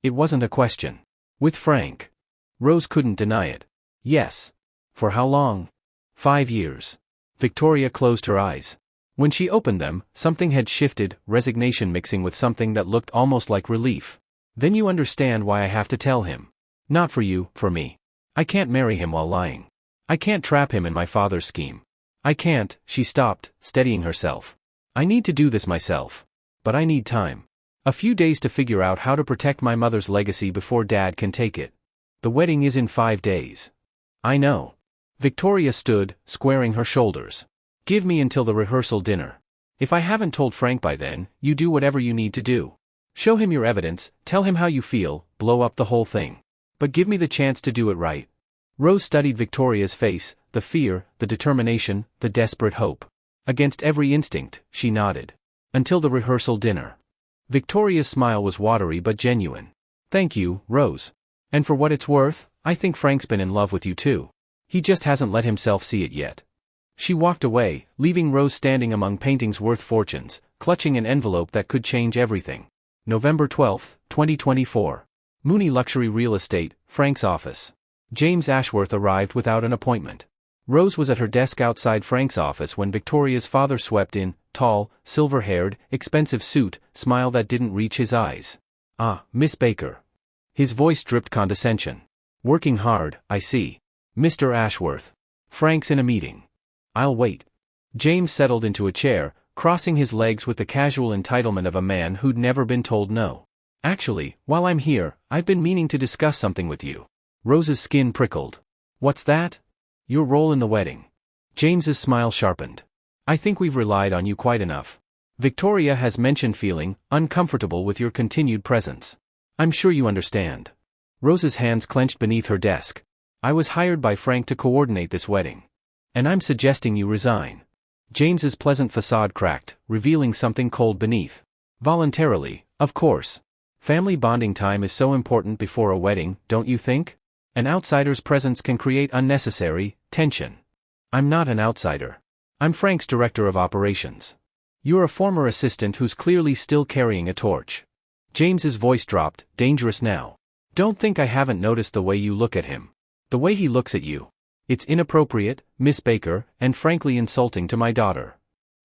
It wasn't a question. With Frank. Rose couldn't deny it. Yes. For how long? 5 years. Victoria closed her eyes. When she opened them, something had shifted, resignation mixing with something that looked almost like relief. Then you understand why I have to tell him. Not for you, for me. I can't marry him while lying. I can't trap him in my father's scheme. I can't. She stopped, steadying herself. I need to do this myself. But I need time. A few days to figure out how to protect my mother's legacy before Dad can take it. The wedding is in 5 days. I know. Victoria stood, squaring her shoulders. Give me until the rehearsal dinner. If I haven't told Frank by then, you do whatever you need to do. Show him your evidence, tell him how you feel, blow up the whole thing. But give me the chance to do it right. Rose studied Victoria's face, the fear, the determination, the desperate hope. Against every instinct, she nodded. Until the rehearsal dinner. Victoria's smile was watery but genuine. Thank you, Rose. And for what it's worth, I think Frank's been in love with you too. He just hasn't let himself see it yet. She walked away, leaving Rose standing among paintings worth fortunes, clutching an envelope that could change everything. November 12, 2024. Mooney Luxury Real Estate, Frank's office. James Ashworth arrived without an appointment. Rose was at her desk outside Frank's office when Victoria's father swept in, tall, silver-haired, expensive suit, smile that didn't reach his eyes. Ah, Miss Baker. His voice dripped condescension. Working hard, I see. Mr. Ashworth. Frank's in a meeting. I'll wait. James settled into a chair, crossing his legs with the casual entitlement of a man who'd never been told no. Actually, while I'm here, I've been meaning to discuss something with you. Rose's skin prickled. What's that? Your role in the wedding. James's smile sharpened. I think we've relied on you quite enough. Victoria has mentioned feeling uncomfortable with your continued presence. I'm sure you understand. Rose's hands clenched beneath her desk. I was hired by Frank to coordinate this wedding. And I'm suggesting you resign. James's pleasant facade cracked, revealing something cold beneath. Voluntarily, of course. Family bonding time is so important before a wedding, don't you think? An outsider's presence can create unnecessary tension. I'm not an outsider. I'm Frank's director of operations. You're a former assistant who's clearly still carrying a torch. James's voice dropped, dangerous now. Don't think I haven't noticed the way you look at him. The way he looks at you. It's inappropriate, Miss Baker, and frankly insulting to my daughter.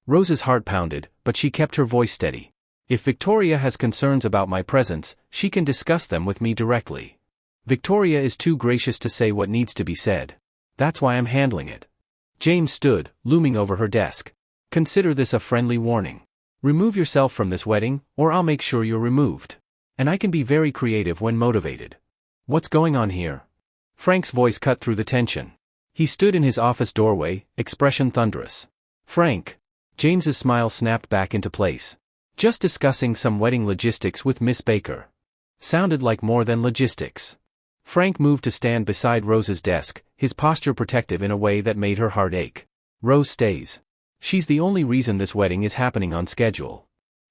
Rose's heart pounded, but she kept her voice steady. If Victoria has concerns about my presence, she can discuss them with me directly. Victoria is too gracious to say what needs to be said. That's why I'm handling it. James stood, looming over her desk. Consider this a friendly warning. Remove yourself from this wedding, or I'll make sure you're removed. And I can be very creative when motivated. What's going on here? Frank's voice cut through the tension. He stood in his office doorway, expression thunderous. Frank. James's smile snapped back into place. Just discussing some wedding logistics with Miss Baker. Sounded like more than logistics. Frank moved to stand beside Rose's desk, his posture protective in a way that made her heart ache. Rose stays. She's the only reason this wedding is happening on schedule.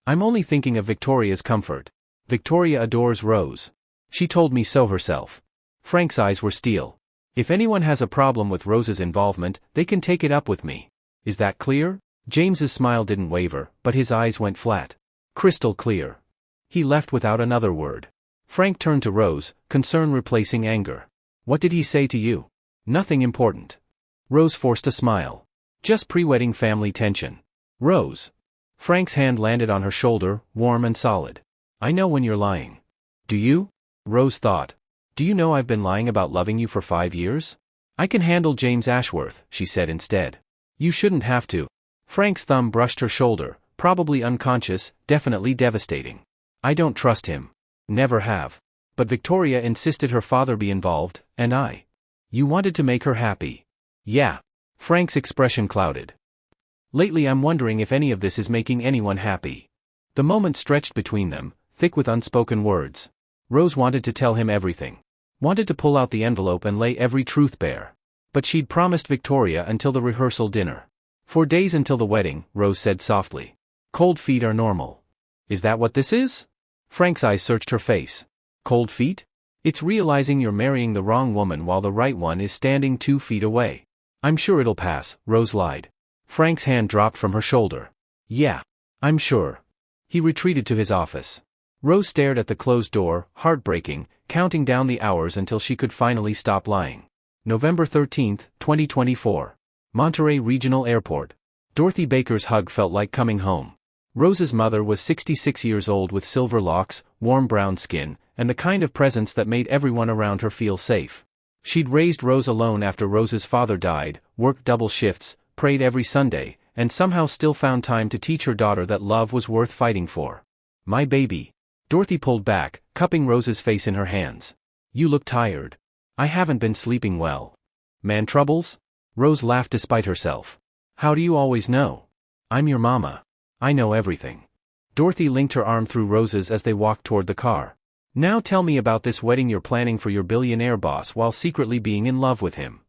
I'm only thinking of Victoria's comfort. Victoria adores Rose. She told me so herself. Frank's eyes were steel. If anyone has a problem with Rose's involvement, they can take it up with me. Is that clear? James's smile didn't waver, but his eyes went flat. Crystal clear. He left without another word. Frank turned to Rose, concern replacing anger. What did he say to you? Nothing important. Rose forced a smile. Just pre-wedding family tension. Rose. Frank's hand landed on her shoulder, warm and solid. I know when you're lying. Do you? Rose thought. Do you know I've been lying about loving you for 5 years? I can handle James Ashworth, she said instead. You shouldn't have to. Frank's thumb brushed her shoulder, probably unconscious, definitely devastating. I don't trust him. Never have. But Victoria insisted her father be involved, and I. You wanted to make her happy. Yeah. Frank's expression clouded. Lately I'm wondering if any of this is making anyone happy. The moment stretched between them, thick with unspoken words. Rose wanted to tell him everything. Wanted to pull out the envelope and lay every truth bare. But she'd promised Victoria until the rehearsal dinner. 4 days until the wedding, Rose said softly. Cold feet are normal. Is that what this is? Frank's eyes searched her face. Cold feet? It's realizing you're marrying the wrong woman while the right one is standing 2 feet away. I'm sure it'll pass, Rose lied. Frank's hand dropped from her shoulder. Yeah. I'm sure. He retreated to his office. Rose stared at the closed door, heartbreaking, counting down the hours until she could finally stop lying. November 13, 2024. Monterey Regional Airport. Dorothy Baker's hug felt like coming home. Rose's mother was 66 years old with silver locks, warm brown skin, and the kind of presence that made everyone around her feel safe. She'd raised Rose alone after Rose's father died, worked double shifts, prayed every Sunday, and somehow still found time to teach her daughter that love was worth fighting for. My baby, Dorothy pulled back, cupping Rose's face in her hands. You look tired. I haven't been sleeping well. Man troubles? Rose laughed despite herself. How do you always know? I'm your mama. I know everything. Dorothy linked her arm through Rose's as they walked toward the car. Now tell me about this wedding you're planning for your billionaire boss while secretly being in love with him.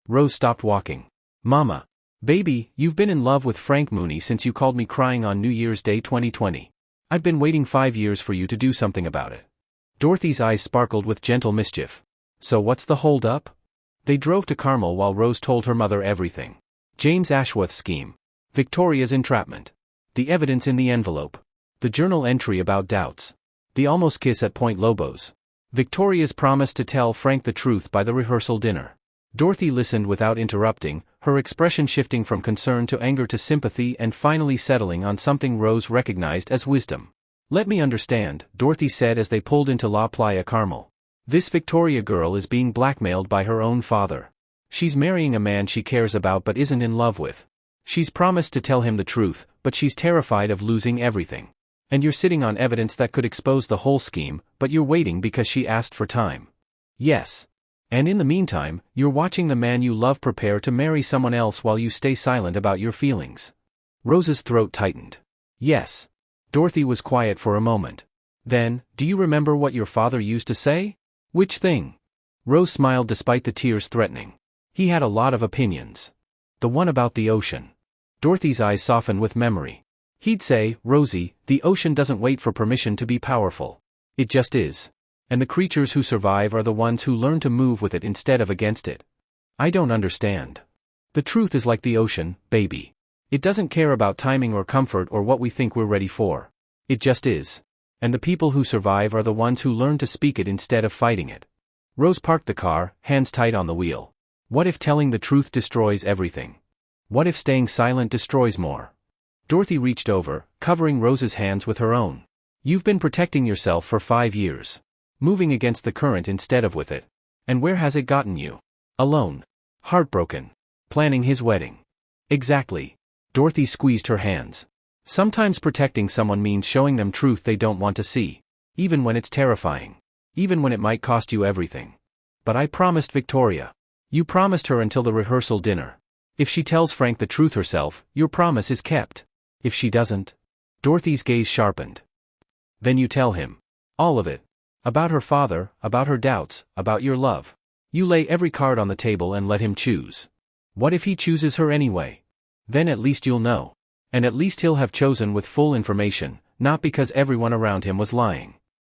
Rose stopped walking. Mama. Baby, you've been in love with Frank Mooney since you called me crying on New Year's Day 2020. I've been waiting 5 years for you to do something about it. Dorothy's eyes sparkled with gentle mischief. So what's the hold up? They drove to Carmel while Rose told her mother everything. James Ashworth's scheme. Victoria's entrapment. The evidence in the envelope. The journal entry about doubts. The almost kiss at Point Lobos. Victoria's promise to tell Frank the truth by the rehearsal dinner. Dorothy listened without interrupting, her expression shifting from concern to anger to sympathy and finally settling on something Rose recognized as wisdom. Let me understand, Dorothy said as they pulled into La Playa Carmel. This Victoria girl is being blackmailed by her own father. She's marrying a man she cares about but isn't in love with. She's promised to tell him the truth, but she's terrified of losing everything. And you're sitting on evidence that could expose the whole scheme, but you're waiting because she asked for time. Yes. And in the meantime, you're watching the man you love prepare to marry someone else while you stay silent about your feelings. Rose's throat tightened. Yes. Dorothy was quiet for a moment. Then, do you remember what your father used to say? Which thing? Rose smiled despite the tears threatening. He had a lot of opinions. The one about the ocean. Dorothy's eyes softened with memory. He'd say, Rosie, the ocean doesn't wait for permission to be powerful. It just is. And the creatures who survive are the ones who learn to move with it instead of against it. I don't understand. The truth is like the ocean, baby. It doesn't care about timing or comfort or what we think we're ready for. It just is. And the people who survive are the ones who learn to speak it instead of fighting it. Rose parked the car, hands tight on the wheel. What if telling the truth destroys everything? What if staying silent destroys more? Dorothy reached over, covering Rose's hands with her own. You've been protecting yourself for 5 years. Moving against the current instead of with it. And where has it gotten you? Alone. Heartbroken. Planning his wedding. Exactly. Dorothy squeezed her hands. Sometimes protecting someone means showing them truth they don't want to see. Even when it's terrifying. Even when it might cost you everything. But I promised Victoria. You promised her until the rehearsal dinner. If she tells Frank the truth herself, your promise is kept. If she doesn't. Dorothy's gaze sharpened. Then you tell him. All of it. About her father, about her doubts, about your love. You lay every card on the table and let him choose. What if he chooses her anyway? Then at least you'll know. And at least he'll have chosen with full information, not because everyone around him was lying.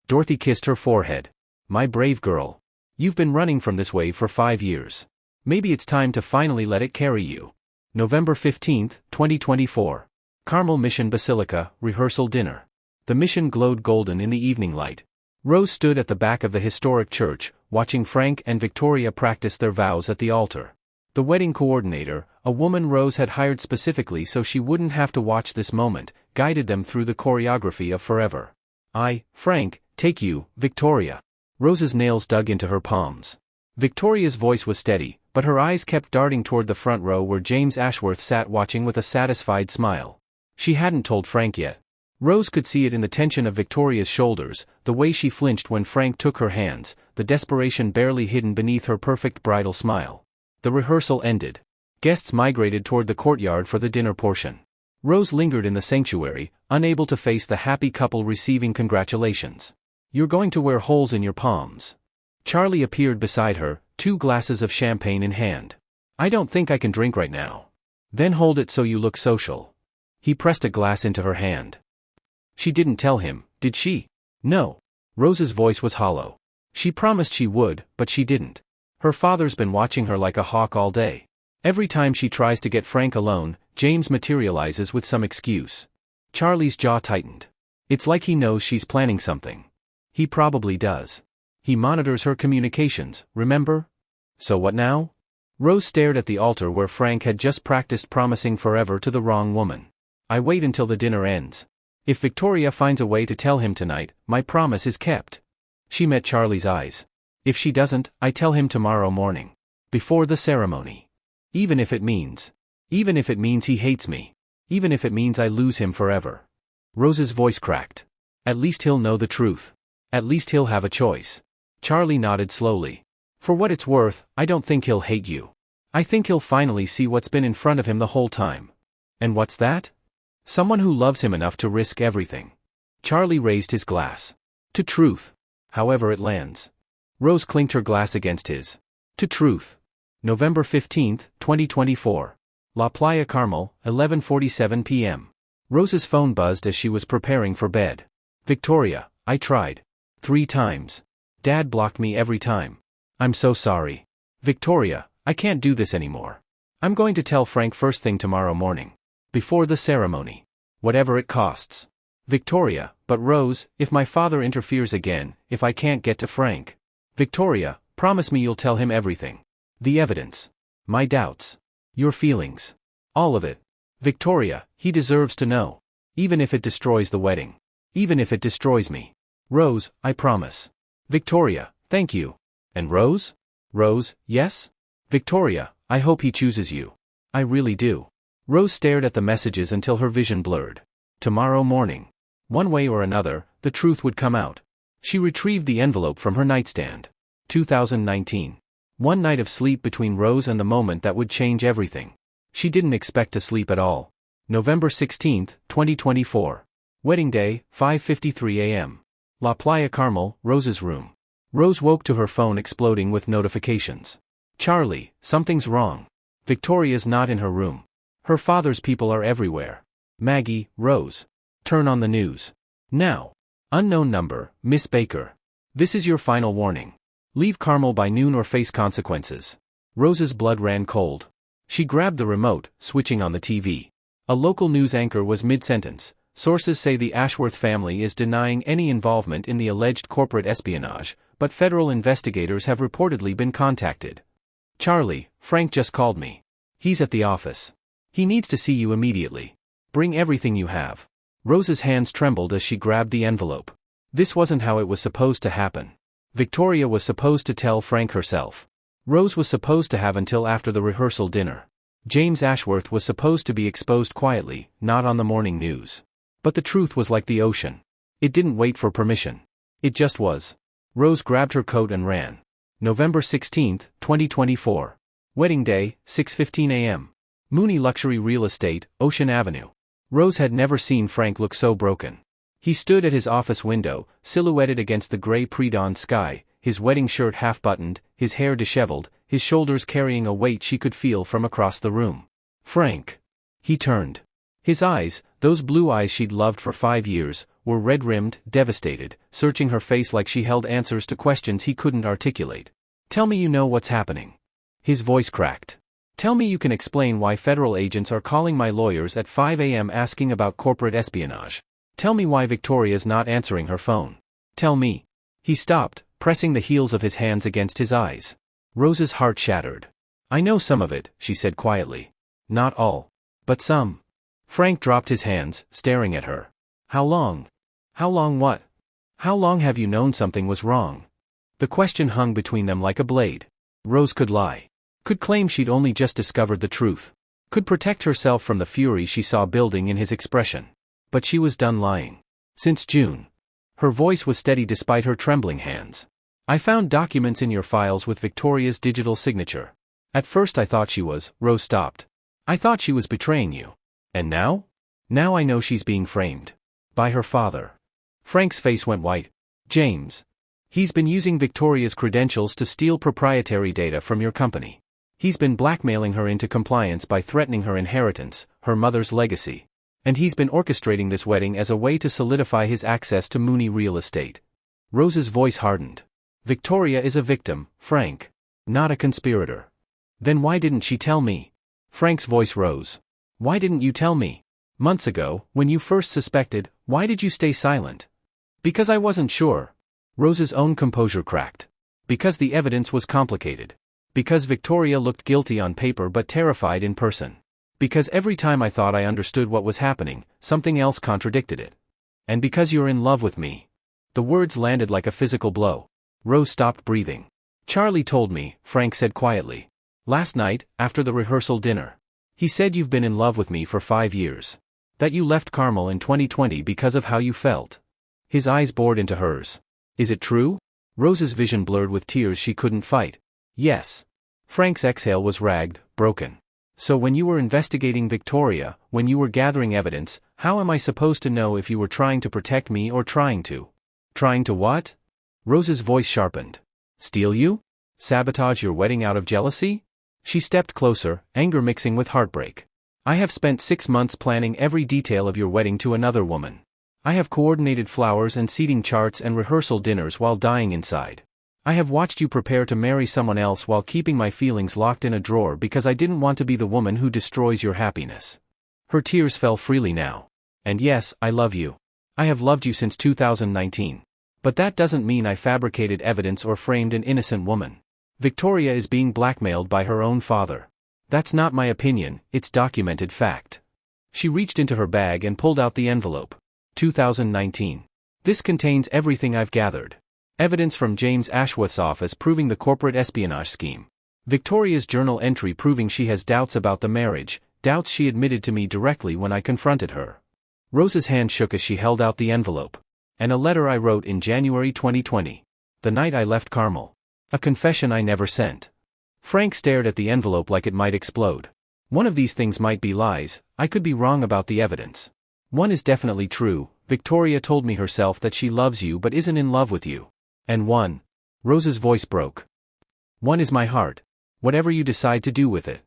Dorothy kissed her forehead. My brave girl. You've been running from this wave for 5 years. Maybe it's time to finally let it carry you. November 15, 2024. Carmel Mission Basilica, rehearsal dinner. The mission glowed golden in the evening light. Rose stood at the back of the historic church, watching Frank and Victoria practice their vows at the altar. The wedding coordinator, a woman Rose had hired specifically so she wouldn't have to watch this moment, guided them through the choreography of forever. I, Frank, take you, Victoria. Rose's nails dug into her palms. Victoria's voice was steady, but her eyes kept darting toward the front row where James Ashworth sat watching with a satisfied smile. She hadn't told Frank yet. Rose could see it in the tension of Victoria's shoulders, the way she flinched when Frank took her hands, the desperation barely hidden beneath her perfect bridal smile. The rehearsal ended. Guests migrated toward the courtyard for the dinner portion. Rose lingered in the sanctuary, unable to face the happy couple receiving congratulations. You're going to wear holes in your palms. Charlie appeared beside her, 2 glasses of champagne in hand. I don't think I can drink right now. Then hold it so you look social. He pressed a glass into her hand. She didn't tell him, did she? No. Rose's voice was hollow. She promised she would, but she didn't. Her father's been watching her like a hawk all day. Every time she tries to get Frank alone, James materializes with some excuse. Charlie's jaw tightened. It's like he knows she's planning something. He probably does. He monitors her communications, remember? So what now? Rose stared at the altar where Frank had just practiced promising forever to the wrong woman. I wait until the dinner ends. If Victoria finds a way to tell him tonight, my promise is kept. She met Charlie's eyes. If she doesn't, I tell him tomorrow morning. Before the ceremony. Even if it means he hates me. Even if it means I lose him forever. Rose's voice cracked. At least he'll know the truth. At least he'll have a choice. Charlie nodded slowly. For what it's worth, I don't think he'll hate you. I think he'll finally see what's been in front of him the whole time. And what's that? Someone who loves him enough to risk everything. Charlie raised his glass. To truth. However it lands. Rose clinked her glass against his. To truth. November 15, 2024. La Playa Carmel, 11:47 p.m. Rose's phone buzzed as she was preparing for bed. Victoria, I tried. 3 times. Dad blocked me every time. I'm so sorry. Victoria, I can't do this anymore. I'm going to tell Frank first thing tomorrow morning. Before the ceremony. Whatever it costs. Victoria, but Rose, if my father interferes again, if I can't get to Frank. Victoria, promise me you'll tell him everything. The evidence. My doubts. Your feelings. All of it. Victoria, he deserves to know. Even if it destroys the wedding. Even if it destroys me. Rose, I promise. Victoria, thank you. And Rose? Rose, yes? Victoria, I hope he chooses you. I really do. Rose stared at the messages until her vision blurred. Tomorrow morning. One way or another, the truth would come out. She retrieved the envelope from her nightstand. 2019. One night of sleep between Rose and the moment that would change everything. She didn't expect to sleep at all. November 16, 2024. Wedding day, 5:53 a.m. La Playa Carmel, Rose's room. Rose woke to her phone exploding with notifications. Charlie, something's wrong. Victoria's not in her room. Her father's people are everywhere. Maggie, Rose. Turn on the news. Now. Unknown number, Miss Baker. This is your final warning. Leave Carmel by noon or face consequences. Rose's blood ran cold. She grabbed the remote, switching on the TV. A local news anchor was mid-sentence. Sources say the Ashworth family is denying any involvement in the alleged corporate espionage, but federal investigators have reportedly been contacted. Charlie, Frank just called me. He's at the office. He needs to see you immediately. Bring everything you have. Rose's hands trembled as she grabbed the envelope. This wasn't how it was supposed to happen. Victoria was supposed to tell Frank herself. Rose was supposed to have until after the rehearsal dinner. James Ashworth was supposed to be exposed quietly, not on the morning news. But the truth was like the ocean. It didn't wait for permission. It just was. Rose grabbed her coat and ran. November 16, 2024. Wedding day, 6:15 a.m. Mooney Luxury Real Estate, Ocean Avenue. Rose had never seen Frank look so broken. He stood at his office window, silhouetted against the gray pre-dawn sky, his wedding shirt half-buttoned, his hair disheveled, his shoulders carrying a weight she could feel from across the room. Frank. He turned. His eyes, those blue eyes she'd loved for 5 years, were red-rimmed, devastated, searching her face like she held answers to questions he couldn't articulate. Tell me you know what's happening. His voice cracked. Tell me you can explain why federal agents are calling my lawyers at 5 a.m. asking about corporate espionage. Tell me why Victoria's not answering her phone. Tell me. He stopped, pressing the heels of his hands against his eyes. Rose's heart shattered. I know some of it, she said quietly. Not all. But some. Frank dropped his hands, staring at her. How long? How long what? How long have you known something was wrong? The question hung between them like a blade. Rose could lie. Could claim she'd only just discovered the truth. Could protect herself from the fury she saw building in his expression. But she was done lying. Since June. Her voice was steady despite her trembling hands. I found documents in your files with Victoria's digital signature. At first I thought she was. Rose stopped. I thought she was betraying you. And now? Now I know she's being framed. By her father. Frank's face went white. James. He's been using Victoria's credentials to steal proprietary data from your company. He's been blackmailing her into compliance by threatening her inheritance, her mother's legacy. And he's been orchestrating this wedding as a way to solidify his access to Mooney real estate. Rose's voice hardened. Victoria is a victim, Frank. Not a conspirator. Then why didn't she tell me? Frank's voice rose. Why didn't you tell me? Months ago, when you first suspected, why did you stay silent? Because I wasn't sure. Rose's own composure cracked. Because the evidence was complicated. Because Victoria looked guilty on paper but terrified in person. Because every time I thought I understood what was happening, something else contradicted it. And because you're in love with me. The words landed like a physical blow. Rose stopped breathing. Charlie told me, Frank said quietly. Last night, after the rehearsal dinner. He said you've been in love with me for 5 years. That you left Carmel in 2020 because of how you felt. His eyes bored into hers. Is it true? Rose's vision blurred with tears she couldn't fight. Yes. Frank's exhale was ragged, broken. So when you were investigating Victoria, when you were gathering evidence, how am I supposed to know if you were trying to protect me or trying to? Trying to what? Rose's voice sharpened. Steal you? Sabotage your wedding out of jealousy? She stepped closer, anger mixing with heartbreak. I have spent 6 months planning every detail of your wedding to another woman. I have coordinated flowers and seating charts and rehearsal dinners while dying inside. I have watched you prepare to marry someone else while keeping my feelings locked in a drawer because I didn't want to be the woman who destroys your happiness. Her tears fell freely now. And yes, I love you. I have loved you since 2019. But that doesn't mean I fabricated evidence or framed an innocent woman. Victoria is being blackmailed by her own father. That's not my opinion, it's documented fact. She reached into her bag and pulled out the envelope. 2019. This contains everything I've gathered. Evidence from James Ashworth's office proving the corporate espionage scheme. Victoria's journal entry proving she has doubts about the marriage, doubts she admitted to me directly when I confronted her. Rose's hand shook as she held out the envelope. And a letter I wrote in January 2020. The night I left Carmel. A confession I never sent. Frank stared at the envelope like it might explode. One of these things might be lies, I could be wrong about the evidence. One is definitely true, Victoria told me herself that she loves you but isn't in love with you. And one. Rose's voice broke. One is my heart. Whatever you decide to do with it.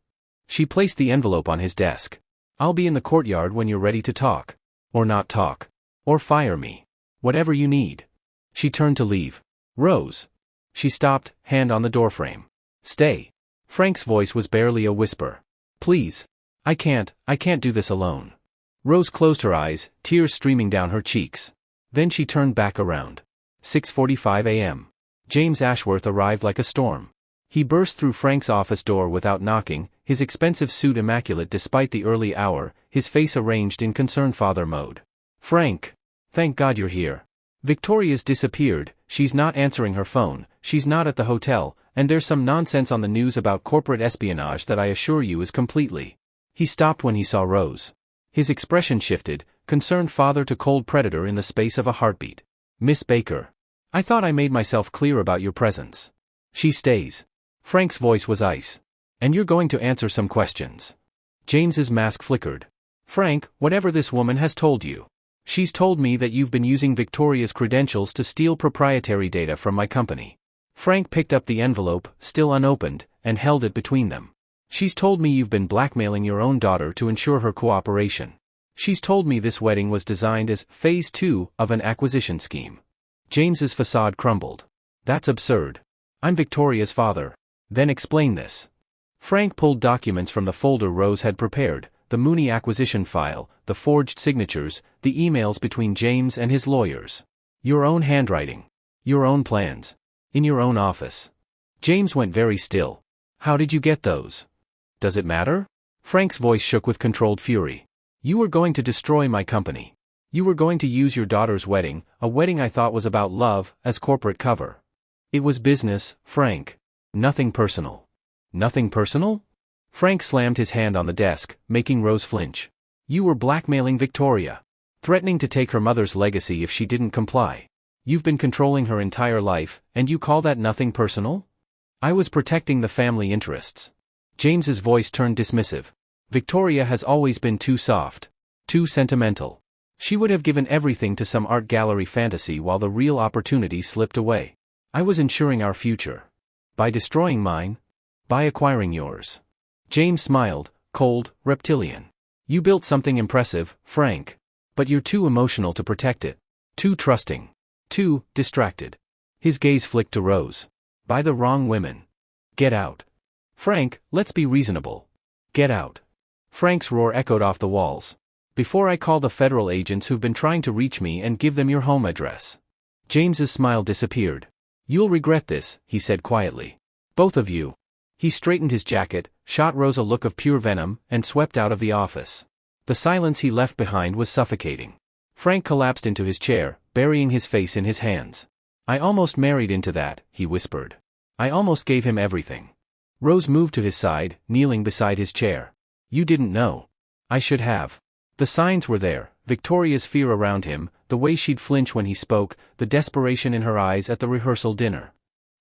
She placed the envelope on his desk. I'll be in the courtyard when you're ready to talk. Or not talk. Or fire me. Whatever you need. She turned to leave. Rose. She stopped, hand on the doorframe. Stay. Frank's voice was barely a whisper. Please. I can't do this alone. Rose closed her eyes, tears streaming down her cheeks. Then she turned back around. 6:45 a.m. James Ashworth arrived like a storm. He burst through Frank's office door without knocking, his expensive suit immaculate despite the early hour, his face arranged in concerned father mode. Frank. Thank God you're here. Victoria's disappeared, she's not answering her phone, she's not at the hotel, and there's some nonsense on the news about corporate espionage that I assure you is completely. He stopped when he saw Rose. His expression shifted, concerned father to cold predator in the space of a heartbeat. Miss Baker. I thought I made myself clear about your presence. She stays. Frank's voice was ice. And you're going to answer some questions. James's mask flickered. Frank, whatever this woman has told you. She's told me that you've been using Victoria's credentials to steal proprietary data from my company. Frank picked up the envelope, still unopened, and held it between them. She's told me you've been blackmailing your own daughter to ensure her cooperation. She's told me this wedding was designed as phase 2 of an acquisition scheme. James's facade crumbled. That's absurd. I'm Victoria's father. Then explain this. Frank pulled documents from the folder Rose had prepared, the Mooney acquisition file, the forged signatures, the emails between James and his lawyers. Your own handwriting. Your own plans. In your own office. James went very still. How did you get those? Does it matter? Frank's voice shook with controlled fury. You were going to destroy my company. You were going to use your daughter's wedding, a wedding I thought was about love, as corporate cover. It was business, Frank. Nothing personal. Nothing personal? Frank slammed his hand on the desk, making Rose flinch. You were blackmailing Victoria. Threatening to take her mother's legacy if she didn't comply. You've been controlling her entire life, and you call that nothing personal? I was protecting the family interests. James's voice turned dismissive. Victoria has always been too soft. Too sentimental. She would have given everything to some art gallery fantasy while the real opportunity slipped away. I was ensuring our future. By destroying mine? By acquiring yours. James smiled, cold, reptilian. You built something impressive, Frank. But you're too emotional to protect it. Too trusting. Too distracted. His gaze flicked to Rose. By the wrong women. Get out. Frank, let's be reasonable. Get out. Frank's roar echoed off the walls. Before I call the federal agents who've been trying to reach me and give them your home address. James's smile disappeared. You'll regret this, he said quietly. Both of you. He straightened his jacket, shot Rose a look of pure venom, and swept out of the office. The silence he left behind was suffocating. Frank collapsed into his chair, burying his face in his hands. I almost married into that, he whispered. I almost gave him everything. Rose moved to his side, kneeling beside his chair. You didn't know. I should have. The signs were there, Victoria's fear around him, the way she'd flinch when he spoke, the desperation in her eyes at the rehearsal dinner.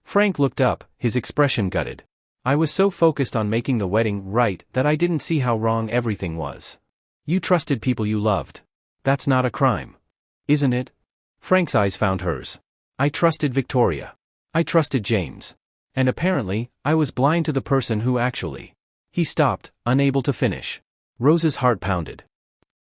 Frank looked up, his expression gutted. I was so focused on making the wedding right that I didn't see how wrong everything was. You trusted people you loved. That's not a crime. Isn't it? Frank's eyes found hers. I trusted Victoria. I trusted James. And apparently, I was blind to the person who actually. He stopped, unable to finish. Rose's heart pounded.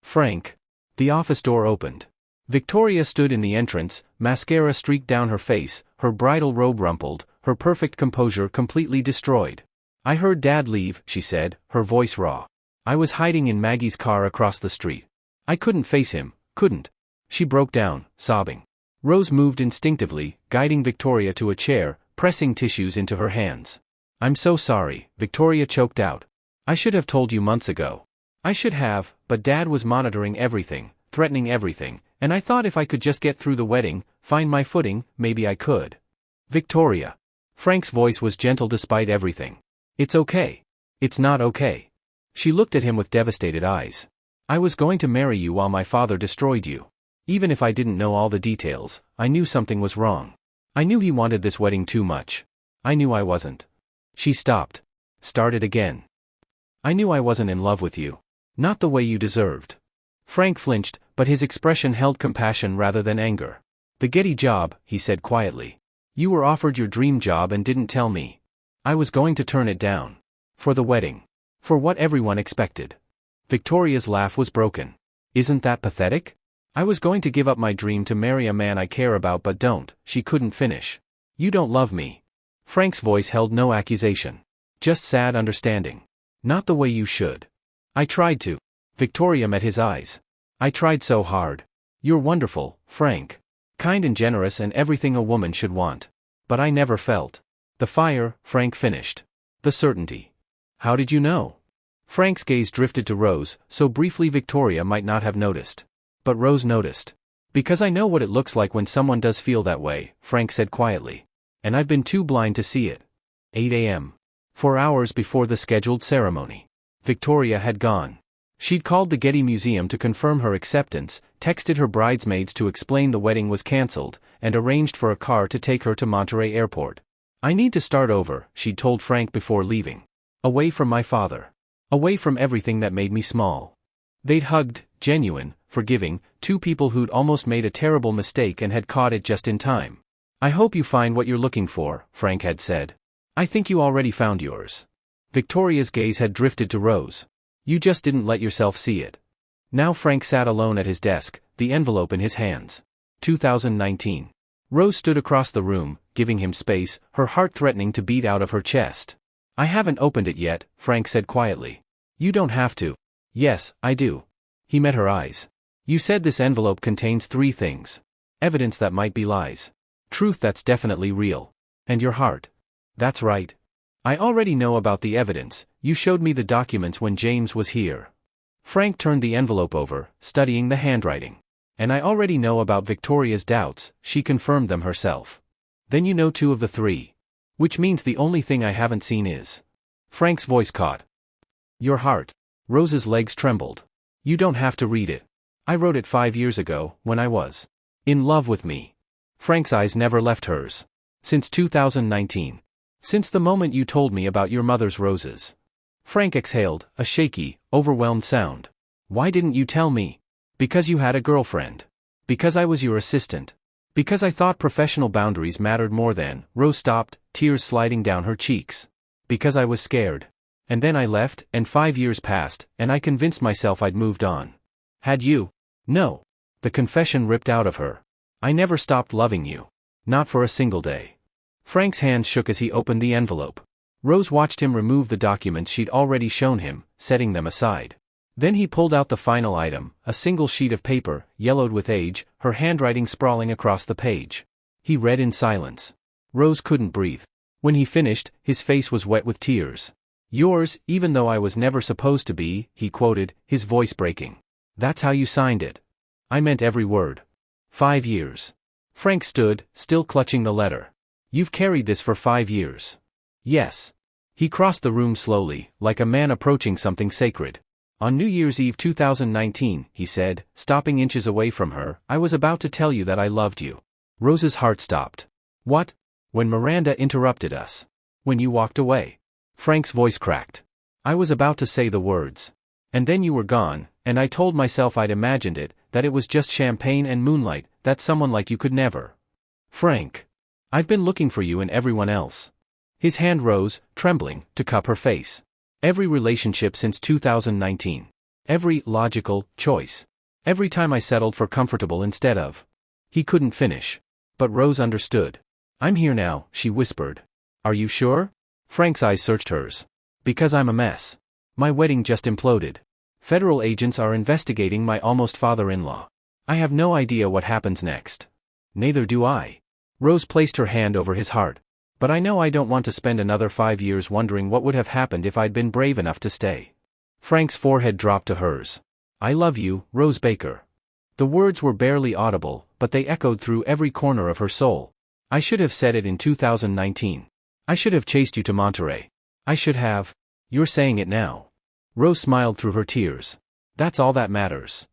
Frank. The office door opened. Victoria stood in the entrance, mascara streaked down her face, her bridal robe rumpled, her perfect composure completely destroyed. I heard Dad leave, she said, her voice raw. I was hiding in Maggie's car across the street. I couldn't face him, couldn't. She broke down, sobbing. Rose moved instinctively, guiding Victoria to a chair, pressing tissues into her hands. I'm so sorry, Victoria choked out. I should have told you months ago. I should have, but Dad was monitoring everything, threatening everything, and I thought if I could just get through the wedding, find my footing, maybe I could. Victoria. Frank's voice was gentle despite everything. It's okay. It's not okay. She looked at him with devastated eyes. I was going to marry you while my father destroyed you. Even if I didn't know all the details, I knew something was wrong. I knew he wanted this wedding too much. I knew I wasn't. She stopped. Started again. I knew I wasn't in love with you. Not the way you deserved. Frank flinched, but his expression held compassion rather than anger. The Getty job, he said quietly. You were offered your dream job and didn't tell me. I was going to turn it down. For the wedding. For what everyone expected. Victoria's laugh was broken. Isn't that pathetic? I was going to give up my dream to marry a man I care about but don't, she couldn't finish. You don't love me. Frank's voice held no accusation. Just sad understanding. Not the way you should. I tried to. Victoria met his eyes. I tried so hard. You're wonderful, Frank. Kind and generous and everything a woman should want. But I never felt. The fire, Frank finished. The certainty. How did you know? Frank's gaze drifted to Rose, so briefly Victoria might not have noticed. But Rose noticed. Because I know what it looks like when someone does feel that way, Frank said quietly. And I've been too blind to see it. 8 a.m. 4 hours before the scheduled ceremony. Victoria had gone. She'd called the Getty Museum to confirm her acceptance, texted her bridesmaids to explain the wedding was cancelled, and arranged for a car to take her to Monterey Airport. I need to start over, she'd told Frank before leaving. Away from my father. Away from everything that made me small. They'd hugged, genuine, forgiving, two people who'd almost made a terrible mistake and had caught it just in time. I hope you find what you're looking for, Frank had said. I think you already found yours. Victoria's gaze had drifted to Rose. You just didn't let yourself see it. Now Frank sat alone at his desk, the envelope in his hands. 2019. Rose stood across the room, giving him space, her heart threatening to beat out of her chest. I haven't opened it yet, Frank said quietly. You don't have to. Yes, I do. He met her eyes. You said this envelope contains 3 things. Evidence that might be lies. Truth that's definitely real. And your heart. That's right. I already know about the evidence, you showed me the documents when James was here. Frank turned the envelope over, studying the handwriting. And I already know about Victoria's doubts, she confirmed them herself. Then you know 2 of the 3. Which means the only thing I haven't seen is. Frank's voice caught. Your heart. Rose's legs trembled. You don't have to read it. I wrote it 5 years ago, when I was in love with me. Frank's eyes never left hers. Since 2019. Since the moment you told me about your mother's roses. Frank exhaled, a shaky, overwhelmed sound. Why didn't you tell me? Because you had a girlfriend. Because I was your assistant. Because I thought professional boundaries mattered more than. Rose stopped, tears sliding down her cheeks. Because I was scared. And then I left, and 5 years passed, and I convinced myself I'd moved on. Had you? No. The confession ripped out of her. I never stopped loving you. Not for a single day. Frank's hands shook as he opened the envelope. Rose watched him remove the documents she'd already shown him, setting them aside. Then he pulled out the final item, a single sheet of paper, yellowed with age, her handwriting sprawling across the page. He read in silence. Rose couldn't breathe. When he finished, his face was wet with tears. Yours, even though I was never supposed to be, he quoted, his voice breaking. That's how you signed it. I meant every word. 5 years. Frank stood, still clutching the letter. You've carried this for 5 years. Yes. He crossed the room slowly, like a man approaching something sacred. On New Year's Eve 2019, he said, stopping inches away from her, I was about to tell you that I loved you. Rose's heart stopped. What? When Miranda interrupted us. When you walked away. Frank's voice cracked. I was about to say the words. And then you were gone, and I told myself I'd imagined it, that it was just champagne and moonlight, that someone like you could never. Frank. I've been looking for you in everyone else. His hand rose, trembling, to cup her face. Every relationship since 2019. Every logical choice. Every time I settled for comfortable instead of. He couldn't finish. But Rose understood. I'm here now, she whispered. Are you sure? Frank's eyes searched hers. Because I'm a mess. My wedding just imploded. Federal agents are investigating my almost father-in-law. I have no idea what happens next. Neither do I. Rose placed her hand over his heart. But I know I don't want to spend another 5 years wondering what would have happened if I'd been brave enough to stay. Frank's forehead dropped to hers. I love you, Rose Baker. The words were barely audible, but they echoed through every corner of her soul. I should have said it in 2019. I should have chased you to Monterey. I should have. You're saying it now. Rose smiled through her tears. That's all that matters.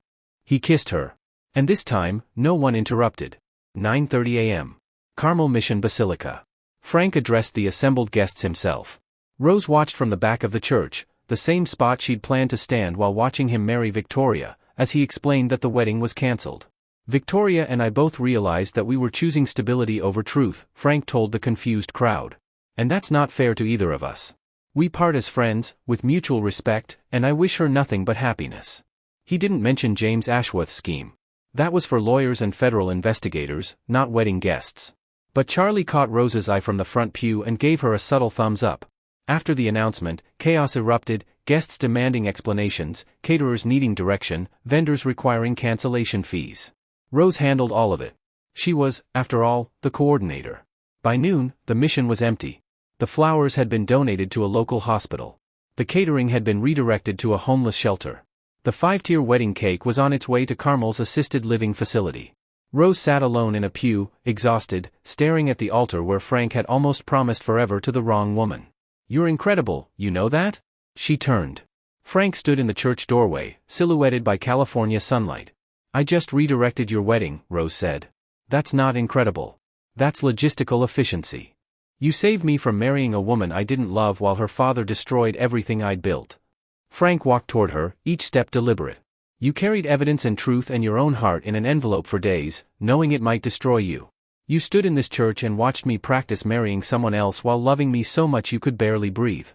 He kissed her. And this time, no one interrupted. 9:30 a.m. Carmel Mission Basilica. Frank addressed the assembled guests himself. Rose watched from the back of the church, the same spot she'd planned to stand while watching him marry Victoria, as he explained that the wedding was cancelled. Victoria and I both realized that we were choosing stability over truth, Frank told the confused crowd. And that's not fair to either of us. We part as friends, with mutual respect, and I wish her nothing but happiness. He didn't mention James Ashworth's scheme. That was for lawyers and federal investigators, not wedding guests. But Charlie caught Rose's eye from the front pew and gave her a subtle thumbs up. After the announcement, chaos erupted, guests demanding explanations, caterers needing direction, vendors requiring cancellation fees. Rose handled all of it. She was, after all, the coordinator. By noon, the mission was empty. The flowers had been donated to a local hospital. The catering had been redirected to a homeless shelter. The 5-tier wedding cake was on its way to Carmel's assisted living facility. Rose sat alone in a pew, exhausted, staring at the altar where Frank had almost promised forever to the wrong woman. You're incredible, you know that? She turned. Frank stood in the church doorway, silhouetted by California sunlight. I just redirected your wedding, Rose said. That's not incredible. That's logistical efficiency. You saved me from marrying a woman I didn't love while her father destroyed everything I'd built. Frank walked toward her, each step deliberate. You carried evidence and truth and your own heart in an envelope for days, knowing it might destroy you. You stood in this church and watched me practice marrying someone else while loving me so much you could barely breathe.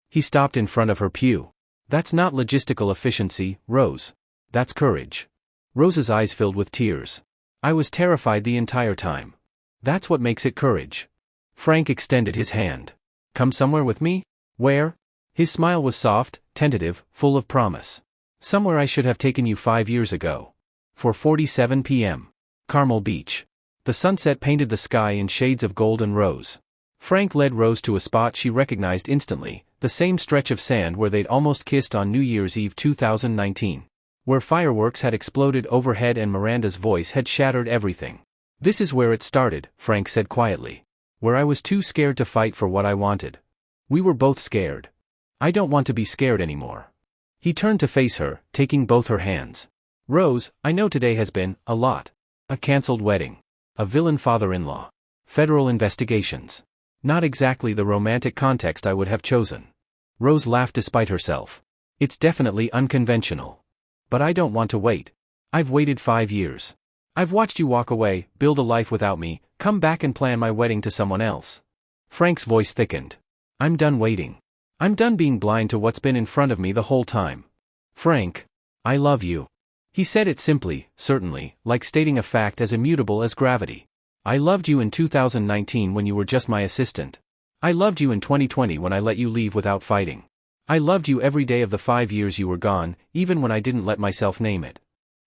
He stopped in front of her pew. That's not logistical efficiency, Rose. That's courage. Rose's eyes filled with tears. I was terrified the entire time. That's what makes it courage. Frank extended his hand. Come somewhere with me? Where? His smile was soft, tentative, full of promise. Somewhere I should have taken you 5 years ago. 4:47 p.m. Carmel Beach. The sunset painted the sky in shades of gold and rose. Frank led Rose to a spot she recognized instantly, the same stretch of sand where they'd almost kissed on New Year's Eve 2019. Where fireworks had exploded overhead and Miranda's voice had shattered everything. This is where it started, Frank said quietly. Where I was too scared to fight for what I wanted. We were both scared. I don't want to be scared anymore. He turned to face her, taking both her hands. Rose, I know today has been a lot. A cancelled wedding. A villain father-in-law. Federal investigations. Not exactly the romantic context I would have chosen. Rose laughed despite herself. It's definitely unconventional. But I don't want to wait. I've waited 5 years. I've watched you walk away, build a life without me, come back and plan my wedding to someone else. Frank's voice thickened. I'm done waiting. I'm done being blind to what's been in front of me the whole time. Frank, I love you. He said it simply, certainly, like stating a fact as immutable as gravity. I loved you in 2019 when you were just my assistant. I loved you in 2020 when I let you leave without fighting. I loved you every day of the 5 years you were gone, even when I didn't let myself name it.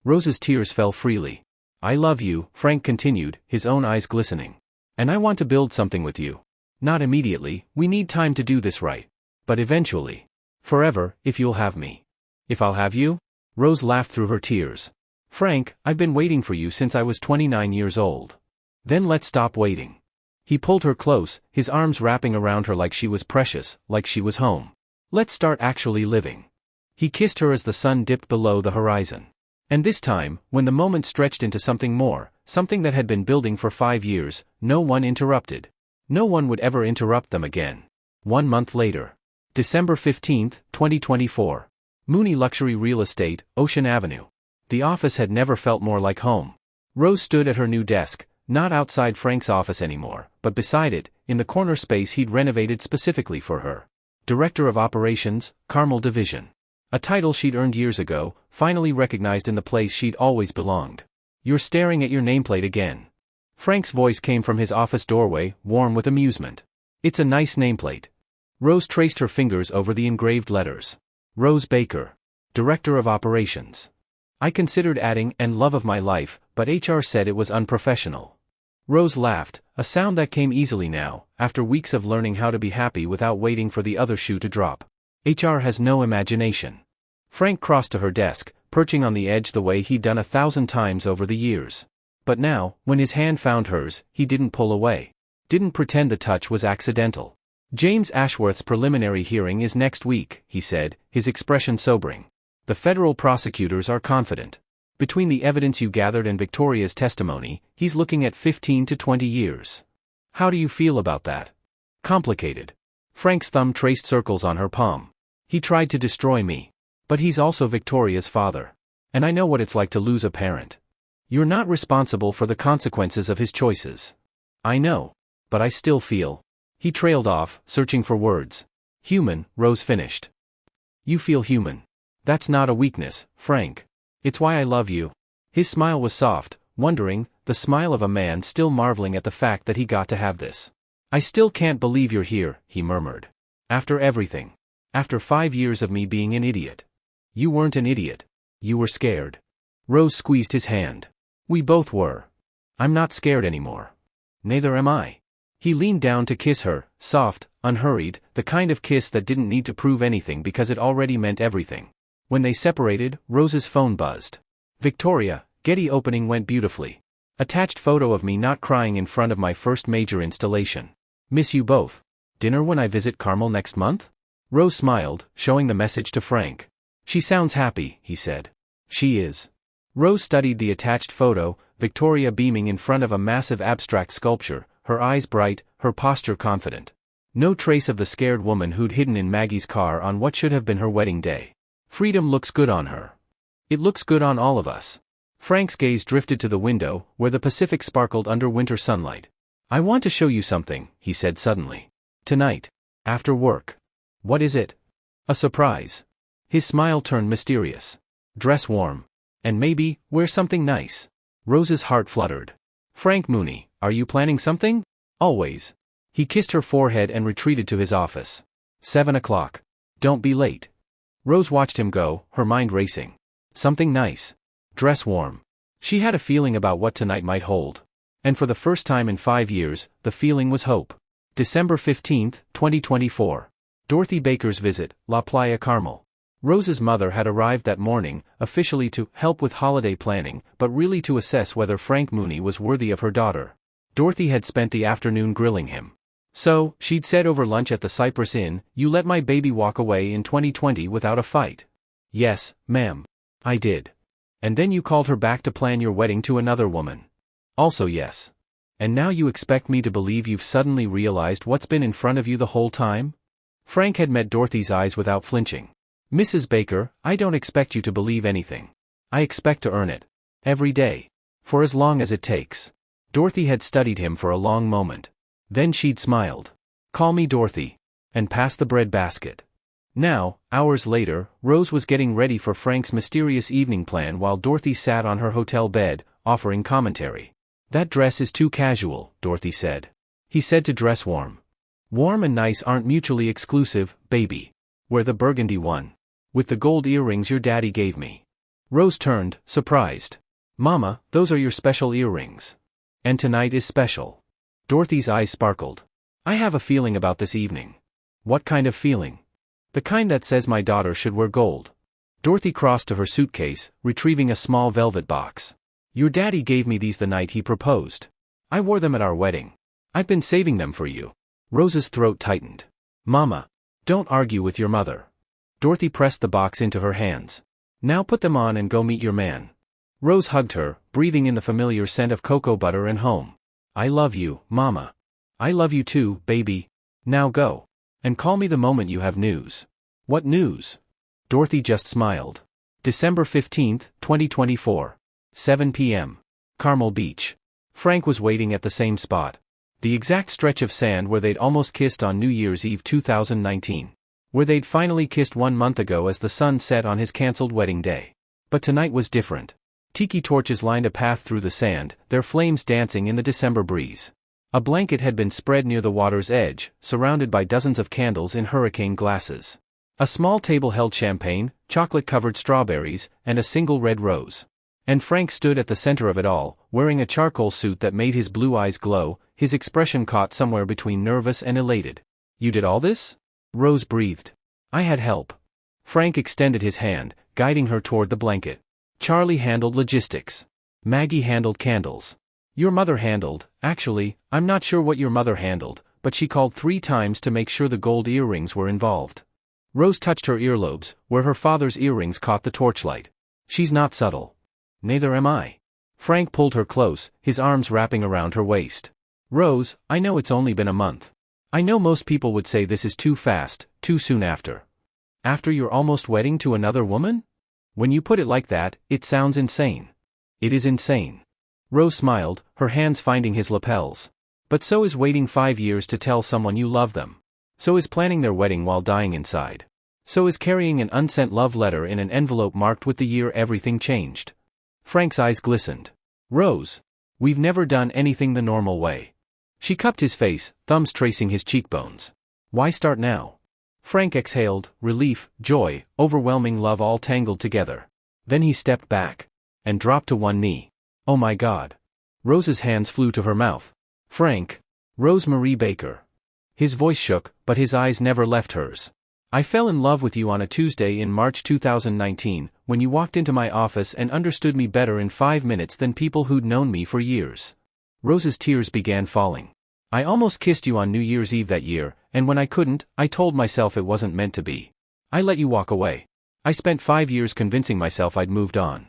Rose's tears fell freely. I love you, Frank continued, his own eyes glistening. And I want to build something with you. Not immediately, we need time to do this right. But eventually. Forever, if you'll have me. If I'll have you? Rose laughed through her tears. Frank, I've been waiting for you since I was 29 years old. Then let's stop waiting. He pulled her close, his arms wrapping around her like she was precious, like she was home. Let's start actually living. He kissed her as the sun dipped below the horizon. And this time, when the moment stretched into something more, something that had been building for 5 years, no one interrupted. No one would ever interrupt them again. 1 month later. December 15, 2024. Mooney Luxury Real Estate, Ocean Avenue. The office had never felt more like home. Rose stood at her new desk, not outside Frank's office anymore, but beside it, in the corner space he'd renovated specifically for her. Director of Operations, Carmel Division. A title she'd earned years ago, finally recognized in the place she'd always belonged. You're staring at your nameplate again. Frank's voice came from his office doorway, warm with amusement. It's a nice nameplate. Rose traced her fingers over the engraved letters. Rose Baker. Director of Operations. I considered adding, and love of my life, but HR said it was unprofessional. Rose laughed, a sound that came easily now, after weeks of learning how to be happy without waiting for the other shoe to drop. HR has no imagination. Frank crossed to her desk, perching on the edge the way he'd done 1,000 times over the years. But now, when his hand found hers, he didn't pull away. Didn't pretend the touch was accidental. James Ashworth's preliminary hearing is next week, he said, his expression sobering. The federal prosecutors are confident. Between the evidence you gathered and Victoria's testimony, he's looking at 15 to 20 years. How do you feel about that? Complicated. Frank's thumb traced circles on her palm. He tried to destroy me. But he's also Victoria's father. And I know what it's like to lose a parent. You're not responsible for the consequences of his choices. I know. But I still feel. He trailed off, searching for words. Human, Rose finished. You feel human. That's not a weakness, Frank. It's why I love you. His smile was soft, wondering, the smile of a man still marveling at the fact that he got to have this. I still can't believe you're here, he murmured. After everything. After 5 years of me being an idiot. You weren't an idiot. You were scared. Rose squeezed his hand. We both were. I'm not scared anymore. Neither am I. He leaned down to kiss her, soft, unhurried, the kind of kiss that didn't need to prove anything because it already meant everything. When they separated, Rose's phone buzzed. Victoria, Getty opening went beautifully. Attached photo of me not crying in front of my first major installation. Miss you both. Dinner when I visit Carmel next month? Rose smiled, showing the message to Frank. She sounds happy, he said. She is. Rose studied the attached photo, Victoria beaming in front of a massive abstract sculpture, her eyes bright, her posture confident. No trace of the scared woman who'd hidden in Maggie's car on what should have been her wedding day. Freedom looks good on her. It looks good on all of us. Frank's gaze drifted to the window, where the Pacific sparkled under winter sunlight. I want to show you something, he said suddenly. Tonight. After work. What is it? A surprise. His smile turned mysterious. Dress warm. And maybe, wear something nice. Rose's heart fluttered. Frank Mooney, are you planning something? Always. He kissed her forehead and retreated to his office. 7 o'clock. Don't be late. Rose watched him go, her mind racing. Something nice. Dress warm. She had a feeling about what tonight might hold. And for the first time in 5 years, the feeling was hope. December 15, 2024. Dorothy Baker's visit, La Playa Carmel. Rose's mother had arrived that morning, officially to help with holiday planning, but really to assess whether Frank Mooney was worthy of her daughter. Dorothy had spent the afternoon grilling him. So, she'd said over lunch at the Cypress Inn, you let my baby walk away in 2020 without a fight. Yes, ma'am. I did. And then you called her back to plan your wedding to another woman. Also yes. And now you expect me to believe you've suddenly realized what's been in front of you the whole time? Frank had met Dorothy's eyes without flinching. Mrs. Baker, I don't expect you to believe anything. I expect to earn it. Every day. For as long as it takes. Dorothy had studied him for a long moment. Then she'd smiled. Call me Dorothy. And passed the bread basket. Now, hours later, Rose was getting ready for Frank's mysterious evening plan while Dorothy sat on her hotel bed, offering commentary. That dress is too casual, Dorothy said. He said to dress warm. Warm and nice aren't mutually exclusive, baby. Wear the burgundy one. With the gold earrings your daddy gave me. Rose turned, surprised. Mama, those are your special earrings. And tonight is special. Dorothy's eyes sparkled. I have a feeling about this evening. What kind of feeling? The kind that says my daughter should wear gold. Dorothy crossed to her suitcase, retrieving a small velvet box. Your daddy gave me these the night he proposed. I wore them at our wedding. I've been saving them for you. Rose's throat tightened. Mama. Don't argue with your mother. Dorothy pressed the box into her hands. Now put them on and go meet your man. Rose hugged her, breathing in the familiar scent of cocoa butter and home. I love you, Mama. I love you too, baby. Now go. And call me the moment you have news. What news? Dorothy just smiled. December 15, 2024. 7 p.m. Carmel Beach. Frank was waiting at the same spot. The exact stretch of sand where they'd almost kissed on New Year's Eve 2019. Where they'd finally kissed 1 month ago as the sun set on his cancelled wedding day. But tonight was different. Tiki torches lined a path through the sand, their flames dancing in the December breeze. A blanket had been spread near the water's edge, surrounded by dozens of candles in hurricane glasses. A small table held champagne, chocolate-covered strawberries, and a single red rose. And Frank stood at the center of it all, wearing a charcoal suit that made his blue eyes glow, his expression caught somewhere between nervous and elated. You did all this? Rose breathed. I had help. Frank extended his hand, guiding her toward the blanket. Charlie handled logistics. Maggie handled candles. Your mother handled, actually, I'm not sure what your mother handled, but she called 3 times to make sure the gold earrings were involved. Rose touched her earlobes, where her father's earrings caught the torchlight. She's not subtle. Neither am I. Frank pulled her close, his arms wrapping around her waist. Rose, I know it's only been a month. I know most people would say this is too fast, too soon after. After your almost wedding to another woman? When you put it like that, it sounds insane. It is insane. Rose smiled, her hands finding his lapels. But so is waiting 5 years to tell someone you love them. So is planning their wedding while dying inside. So is carrying an unsent love letter in an envelope marked with the year everything changed. Frank's eyes glistened. Rose, we've never done anything the normal way. She cupped his face, thumbs tracing his cheekbones. Why start now? Frank exhaled, relief, joy, overwhelming love all tangled together. Then he stepped back. And dropped to one knee. Oh my God. Rose's hands flew to her mouth. Frank. Rose Marie Baker. His voice shook, but his eyes never left hers. I fell in love with you on a Tuesday in March 2019, when you walked into my office and understood me better in 5 minutes than people who'd known me for years. Rose's tears began falling. I almost kissed you on New Year's Eve that year, and when I couldn't, I told myself it wasn't meant to be. I let you walk away. I spent 5 years convincing myself I'd moved on.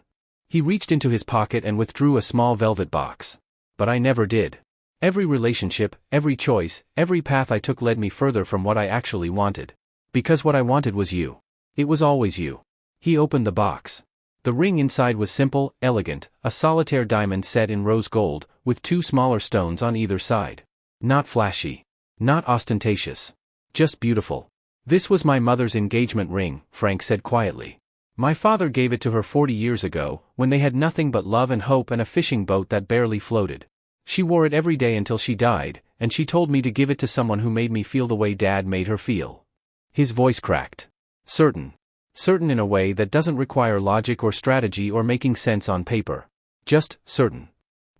He reached into his pocket and withdrew a small velvet box. But I never did. Every relationship, every choice, every path I took led me further from what I actually wanted. Because what I wanted was you. It was always you. He opened the box. The ring inside was simple, elegant, a solitaire diamond set in rose gold, with 2 smaller stones on either side. Not flashy. Not ostentatious. Just beautiful. This was my mother's engagement ring, Frank said quietly. My father gave it to her 40 years ago, when they had nothing but love and hope and a fishing boat that barely floated. She wore it every day until she died, and she told me to give it to someone who made me feel the way Dad made her feel. His voice cracked. Certain. Certain in a way that doesn't require logic or strategy or making sense on paper. Just certain.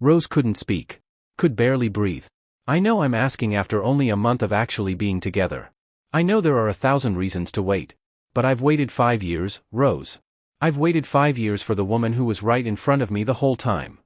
Rose couldn't speak. Could barely breathe. I know I'm asking after only a month of actually being together. I know there are 1,000 reasons to wait. But I've waited 5 years, Rose. I've waited 5 years for the woman who was right in front of me the whole time.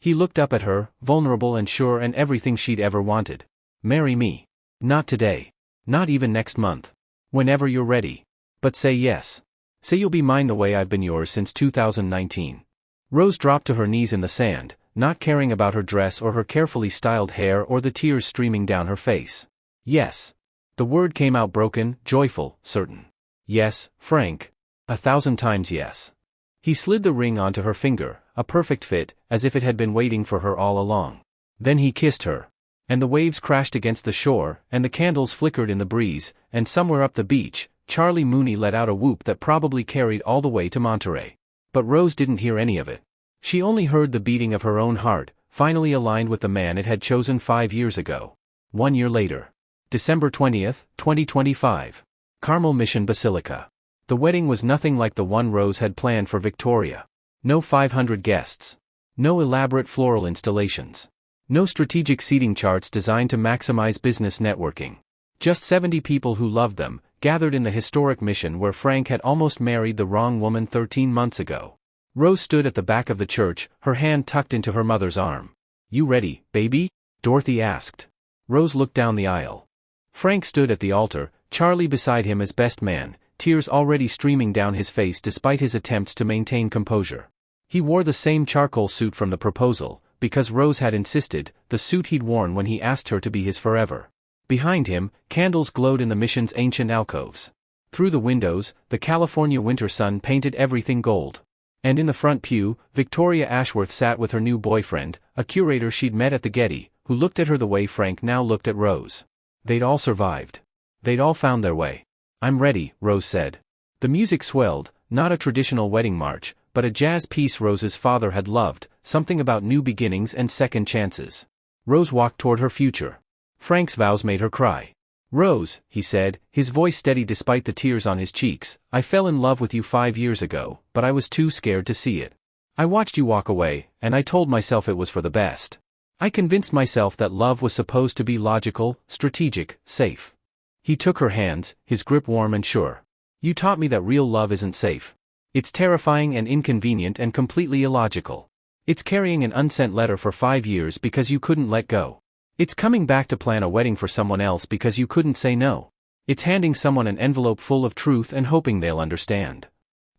He looked up at her, vulnerable and sure and everything she'd ever wanted. Marry me. Not today. Not even next month. Whenever you're ready. But say yes. Say you'll be mine the way I've been yours since 2019. Rose dropped to her knees in the sand, not caring about her dress or her carefully styled hair or the tears streaming down her face. Yes. The word came out broken, joyful, certain. Yes, Frank. 1,000 times yes. He slid the ring onto her finger, a perfect fit, as if it had been waiting for her all along. Then he kissed her. And the waves crashed against the shore, and the candles flickered in the breeze, and somewhere up the beach, Charlie Mooney let out a whoop that probably carried all the way to Monterey. But Rose didn't hear any of it. She only heard the beating of her own heart, finally aligned with the man it had chosen 5 years ago. 1 year later. December 20th, 2025. Carmel Mission Basilica. The wedding was nothing like the one Rose had planned for Victoria. No 500 guests. No elaborate floral installations. No strategic seating charts designed to maximize business networking. Just 70 people who loved them, gathered in the historic Mission where Frank had almost married the wrong woman 13 months ago. Rose stood at the back of the church, her hand tucked into her mother's arm. You ready, baby? Dorothy asked. Rose looked down the aisle. Frank stood at the altar, Charlie beside him as best man, tears already streaming down his face despite his attempts to maintain composure. He wore the same charcoal suit from the proposal, because Rose had insisted, the suit he'd worn when he asked her to be his forever. Behind him, candles glowed in the mission's ancient alcoves. Through the windows, the California winter sun painted everything gold. And in the front pew, Victoria Ashworth sat with her new boyfriend, a curator she'd met at the Getty, who looked at her the way Frank now looked at Rose. They'd all survived. They'd all found their way. "I'm ready," Rose said. The music swelled, not a traditional wedding march, but a jazz piece Rose's father had loved, something about new beginnings and second chances. Rose walked toward her future. Frank's vows made her cry. "Rose," he said, his voice steady despite the tears on his cheeks, "I fell in love with you 5 years ago, but I was too scared to see it. I watched you walk away, and I told myself it was for the best. I convinced myself that love was supposed to be logical, strategic, safe." He took her hands, his grip warm and sure. "You taught me that real love isn't safe. It's terrifying and inconvenient and completely illogical. It's carrying an unsent letter for 5 years because you couldn't let go. It's coming back to plan a wedding for someone else because you couldn't say no. It's handing someone an envelope full of truth and hoping they'll understand."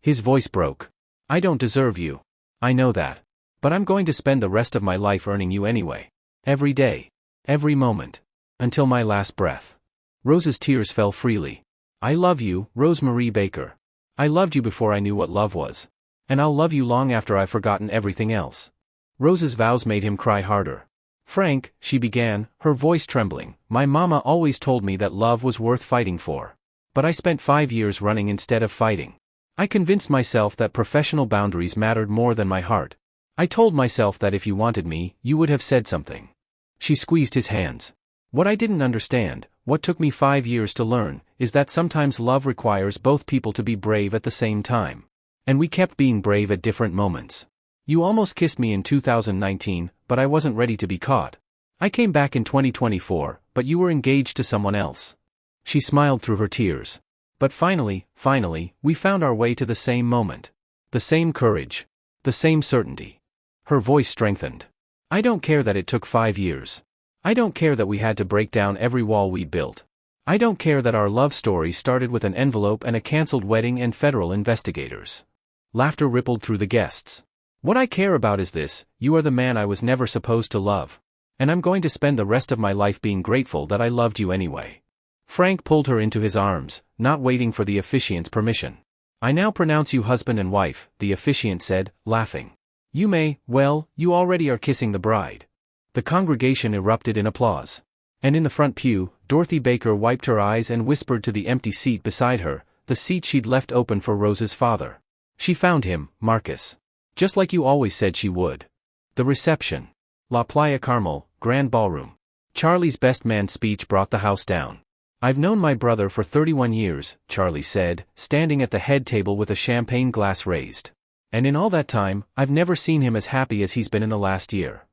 His voice broke. "I don't deserve you. I know that. But I'm going to spend the rest of my life earning you anyway. Every day. Every moment. Until my last breath." Rose's tears fell freely. "I love you, Rose Marie Baker. I loved you before I knew what love was. And I'll love you long after I've forgotten everything else." Rose's vows made him cry harder. "Frank," she began, her voice trembling, "my mama always told me that love was worth fighting for. But I spent 5 years running instead of fighting. I convinced myself that professional boundaries mattered more than my heart. I told myself that if you wanted me, you would have said something." She squeezed his hands. "What I didn't understand, what took me 5 years to learn, is that sometimes love requires both people to be brave at the same time. And we kept being brave at different moments. You almost kissed me in 2019, but I wasn't ready to be caught. I came back in 2024, but you were engaged to someone else." She smiled through her tears. "But finally, we found our way to the same moment. The same courage. The same certainty." Her voice strengthened. "I don't care that it took 5 years. I don't care that we had to break down every wall we built. I don't care that our love story started with an envelope and a cancelled wedding and federal investigators." Laughter rippled through the guests. "What I care about is this: you are the man I was never supposed to love. And I'm going to spend the rest of my life being grateful that I loved you anyway." Frank pulled her into his arms, not waiting for the officiant's permission. "I now pronounce you husband and wife," the officiant said, laughing. "You may, well, you already are kissing the bride." The congregation erupted in applause. And in the front pew, Dorothy Baker wiped her eyes and whispered to the empty seat beside her, the seat she'd left open for Rose's father. "She found him, Marcus. Just like you always said she would." The reception. La Playa Carmel, Grand Ballroom. Charlie's best man speech brought the house down. "I've known my brother for 31 years, Charlie said, standing at the head table with a champagne glass raised. "And in all that time, I've never seen him as happy as he's been in the last year."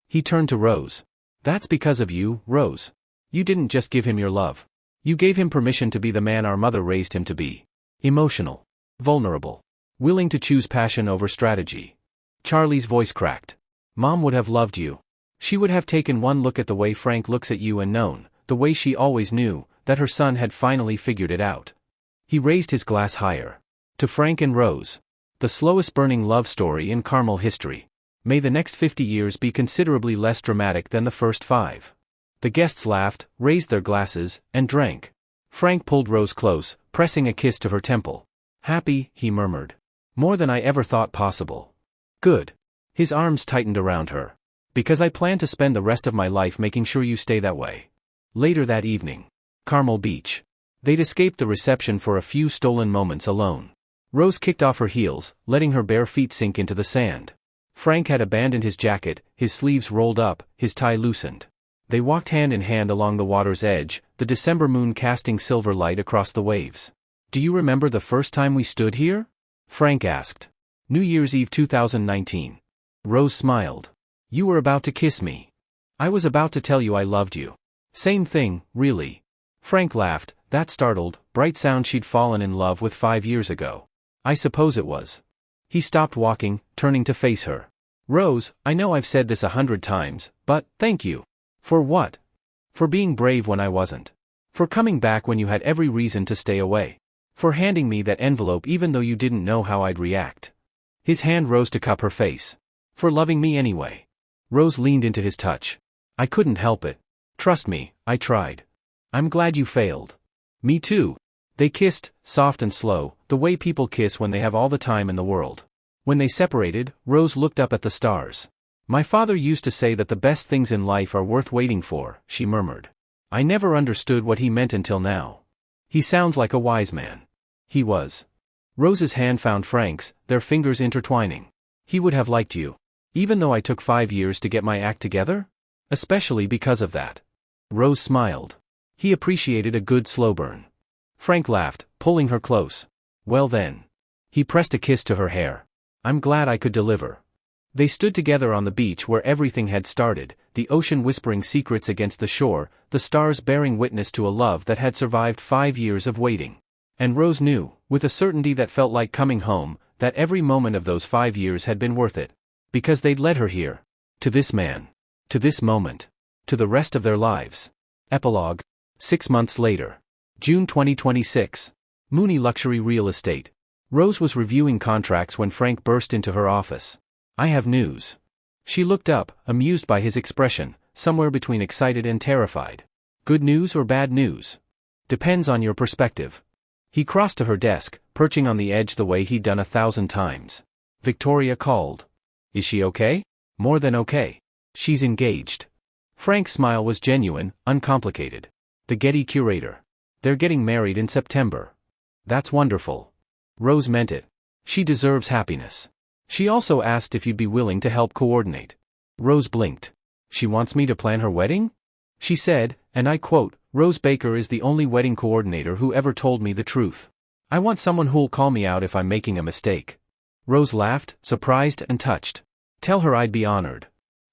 He turned to Rose. "That's because of you, Rose. You didn't just give him your love. You gave him permission to be the man our mother raised him to be. Emotional. Vulnerable. Willing to choose passion over strategy." Charlie's voice cracked. "Mom would have loved you. She would have taken one look at the way Frank looks at you and known, the way she always knew, that her son had finally figured it out." He raised his glass higher. "To Frank and Rose. The slowest burning love story in Carmel history. May the next 50 years be considerably less dramatic than the first 5. The guests laughed, raised their glasses, and drank. Frank pulled Rose close, pressing a kiss to her temple. "Happy," he murmured. "More than I ever thought possible." "Good." His arms tightened around her. "Because I plan to spend the rest of my life making sure you stay that way." Later that evening. Carmel Beach. They'd escaped the reception for a few stolen moments alone. Rose kicked off her heels, letting her bare feet sink into the sand. Frank had abandoned his jacket, his sleeves rolled up, his tie loosened. They walked hand in hand along the water's edge, the December moon casting silver light across the waves. "Do you remember the first time we stood here?" Frank asked. "New Year's Eve 2019. Rose smiled. "You were about to kiss me. I was about to tell you I loved you." "Same thing, really." Frank laughed, that startled, bright sound she'd fallen in love with 5 years ago. "I suppose it was." He stopped walking, turning to face her. "Rose, I know I've said this 100 times, but, thank you." "For what?" "For being brave when I wasn't. For coming back when you had every reason to stay away. For handing me that envelope even though you didn't know how I'd react. His hand rose to cup her face. For loving me anyway. Rose leaned into his touch. I couldn't help it. Trust me, I tried. I'm glad you failed. Me too. They kissed, soft and slow, the way people kiss when they have all the time in the world. When they separated, Rose looked up at the stars. My father used to say that the best things in life are worth waiting for, she murmured. I never understood what he meant until now. He sounds like a wise man. He was. Rose's hand found Frank's, their fingers intertwining. He would have liked you. Even though I took 5 years to get my act together? Especially because of that. Rose smiled. He appreciated a good slow burn. Frank laughed, pulling her close. Well then. He pressed a kiss to her hair. I'm glad I could deliver. They stood together on the beach where everything had started, the ocean whispering secrets against the shore, the stars bearing witness to a love that had survived 5 years of waiting. And Rose knew, with a certainty that felt like coming home, that every moment of those 5 years had been worth it. Because they'd led her here. To this man. To this moment. To the rest of their lives. Epilogue. 6 months later. June 2026. Mooney Luxury Real Estate. Rose was reviewing contracts when Frank burst into her office. I have news. She looked up, amused by his expression, somewhere between excited and terrified. Good news or bad news? Depends on your perspective. He crossed to her desk, perching on the edge the way he'd done 1,000 times. Victoria called. Is she okay? More than okay. She's engaged. Frank's smile was genuine, uncomplicated. The Getty curator. They're getting married in September. That's wonderful. Rose meant it. She deserves happiness. She also asked if you'd be willing to help coordinate. Rose blinked. She wants me to plan her wedding? She said, and I quote, Rose Baker is the only wedding coordinator who ever told me the truth. I want someone who'll call me out if I'm making a mistake. Rose laughed, surprised and touched. Tell her I'd be honored.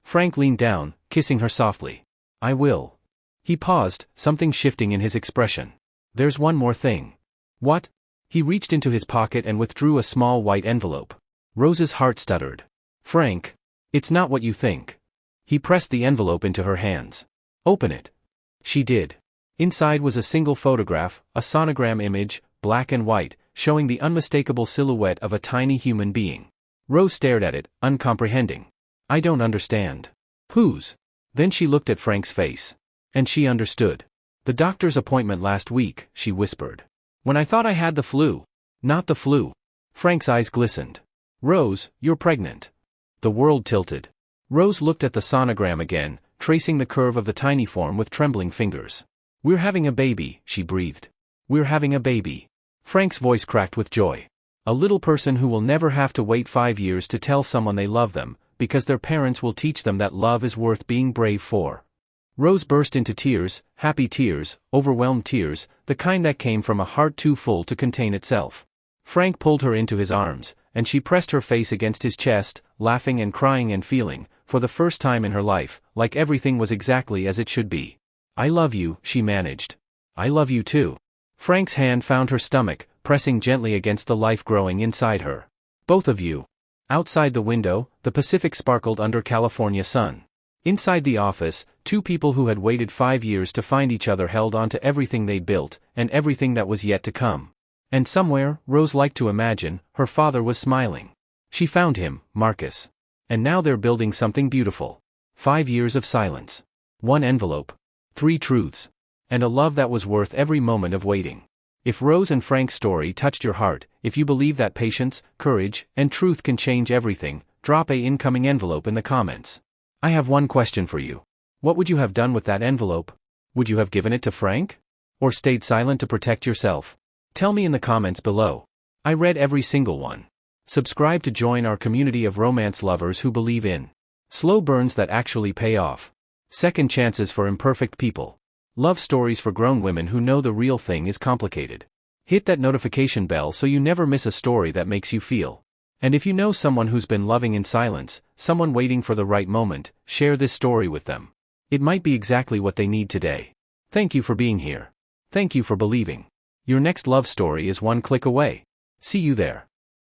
Frank leaned down, kissing her softly. I will. He paused, something shifting in his expression. There's one more thing. What? He reached into his pocket and withdrew a small white envelope. Rose's heart stuttered. Frank. It's not what you think. He pressed the envelope into her hands. Open it. She did. Inside was a single photograph, a sonogram image, black and white, showing the unmistakable silhouette of a tiny human being. Rose stared at it, uncomprehending. I don't understand. Whose? Then she looked at Frank's face. And she understood. The doctor's appointment last week, she whispered. When I thought I had the flu. Not the flu. Frank's eyes glistened. Rose, you're pregnant. The world tilted. Rose looked at the sonogram again, tracing the curve of the tiny form with trembling fingers. We're having a baby, she breathed. We're having a baby. Frank's voice cracked with joy. A little person who will never have to wait 5 years to tell someone they love them, because their parents will teach them that love is worth being brave for. Rose burst into tears, happy tears, overwhelmed tears, the kind that came from a heart too full to contain itself. Frank pulled her into his arms, and she pressed her face against his chest, laughing and crying and feeling, for the first time in her life, like everything was exactly as it should be. I love you, she managed. I love you too. Frank's hand found her stomach, pressing gently against the life growing inside her. Both of you. Outside the window, the Pacific sparkled under California sun. Inside the office, two people who had waited 5 years to find each other held on to everything they'd built, and everything that was yet to come. And somewhere, Rose liked to imagine, her father was smiling. She found him, Marcus. And now they're building something beautiful. 5 years of silence. 1 envelope. 3 truths. And a love that was worth every moment of waiting. If Rose and Frank's story touched your heart, if you believe that patience, courage, and truth can change everything, drop a incoming envelope in the comments. I have one question for you. What would you have done with that envelope? Would you have given it to Frank? Or stayed silent to protect yourself? Tell me in the comments below. I read every single one. Subscribe to join our community of romance lovers who believe in slow burns that actually pay off. Second chances for imperfect people. Love stories for grown women who know the real thing is complicated. Hit that notification bell so you never miss a story that makes you feel. And if you know someone who's been loving in silence, someone waiting for the right moment, share this story with them. It might be exactly what they need today. Thank you for being here. Thank you for believing. Your next love story is 1 click away. See you there.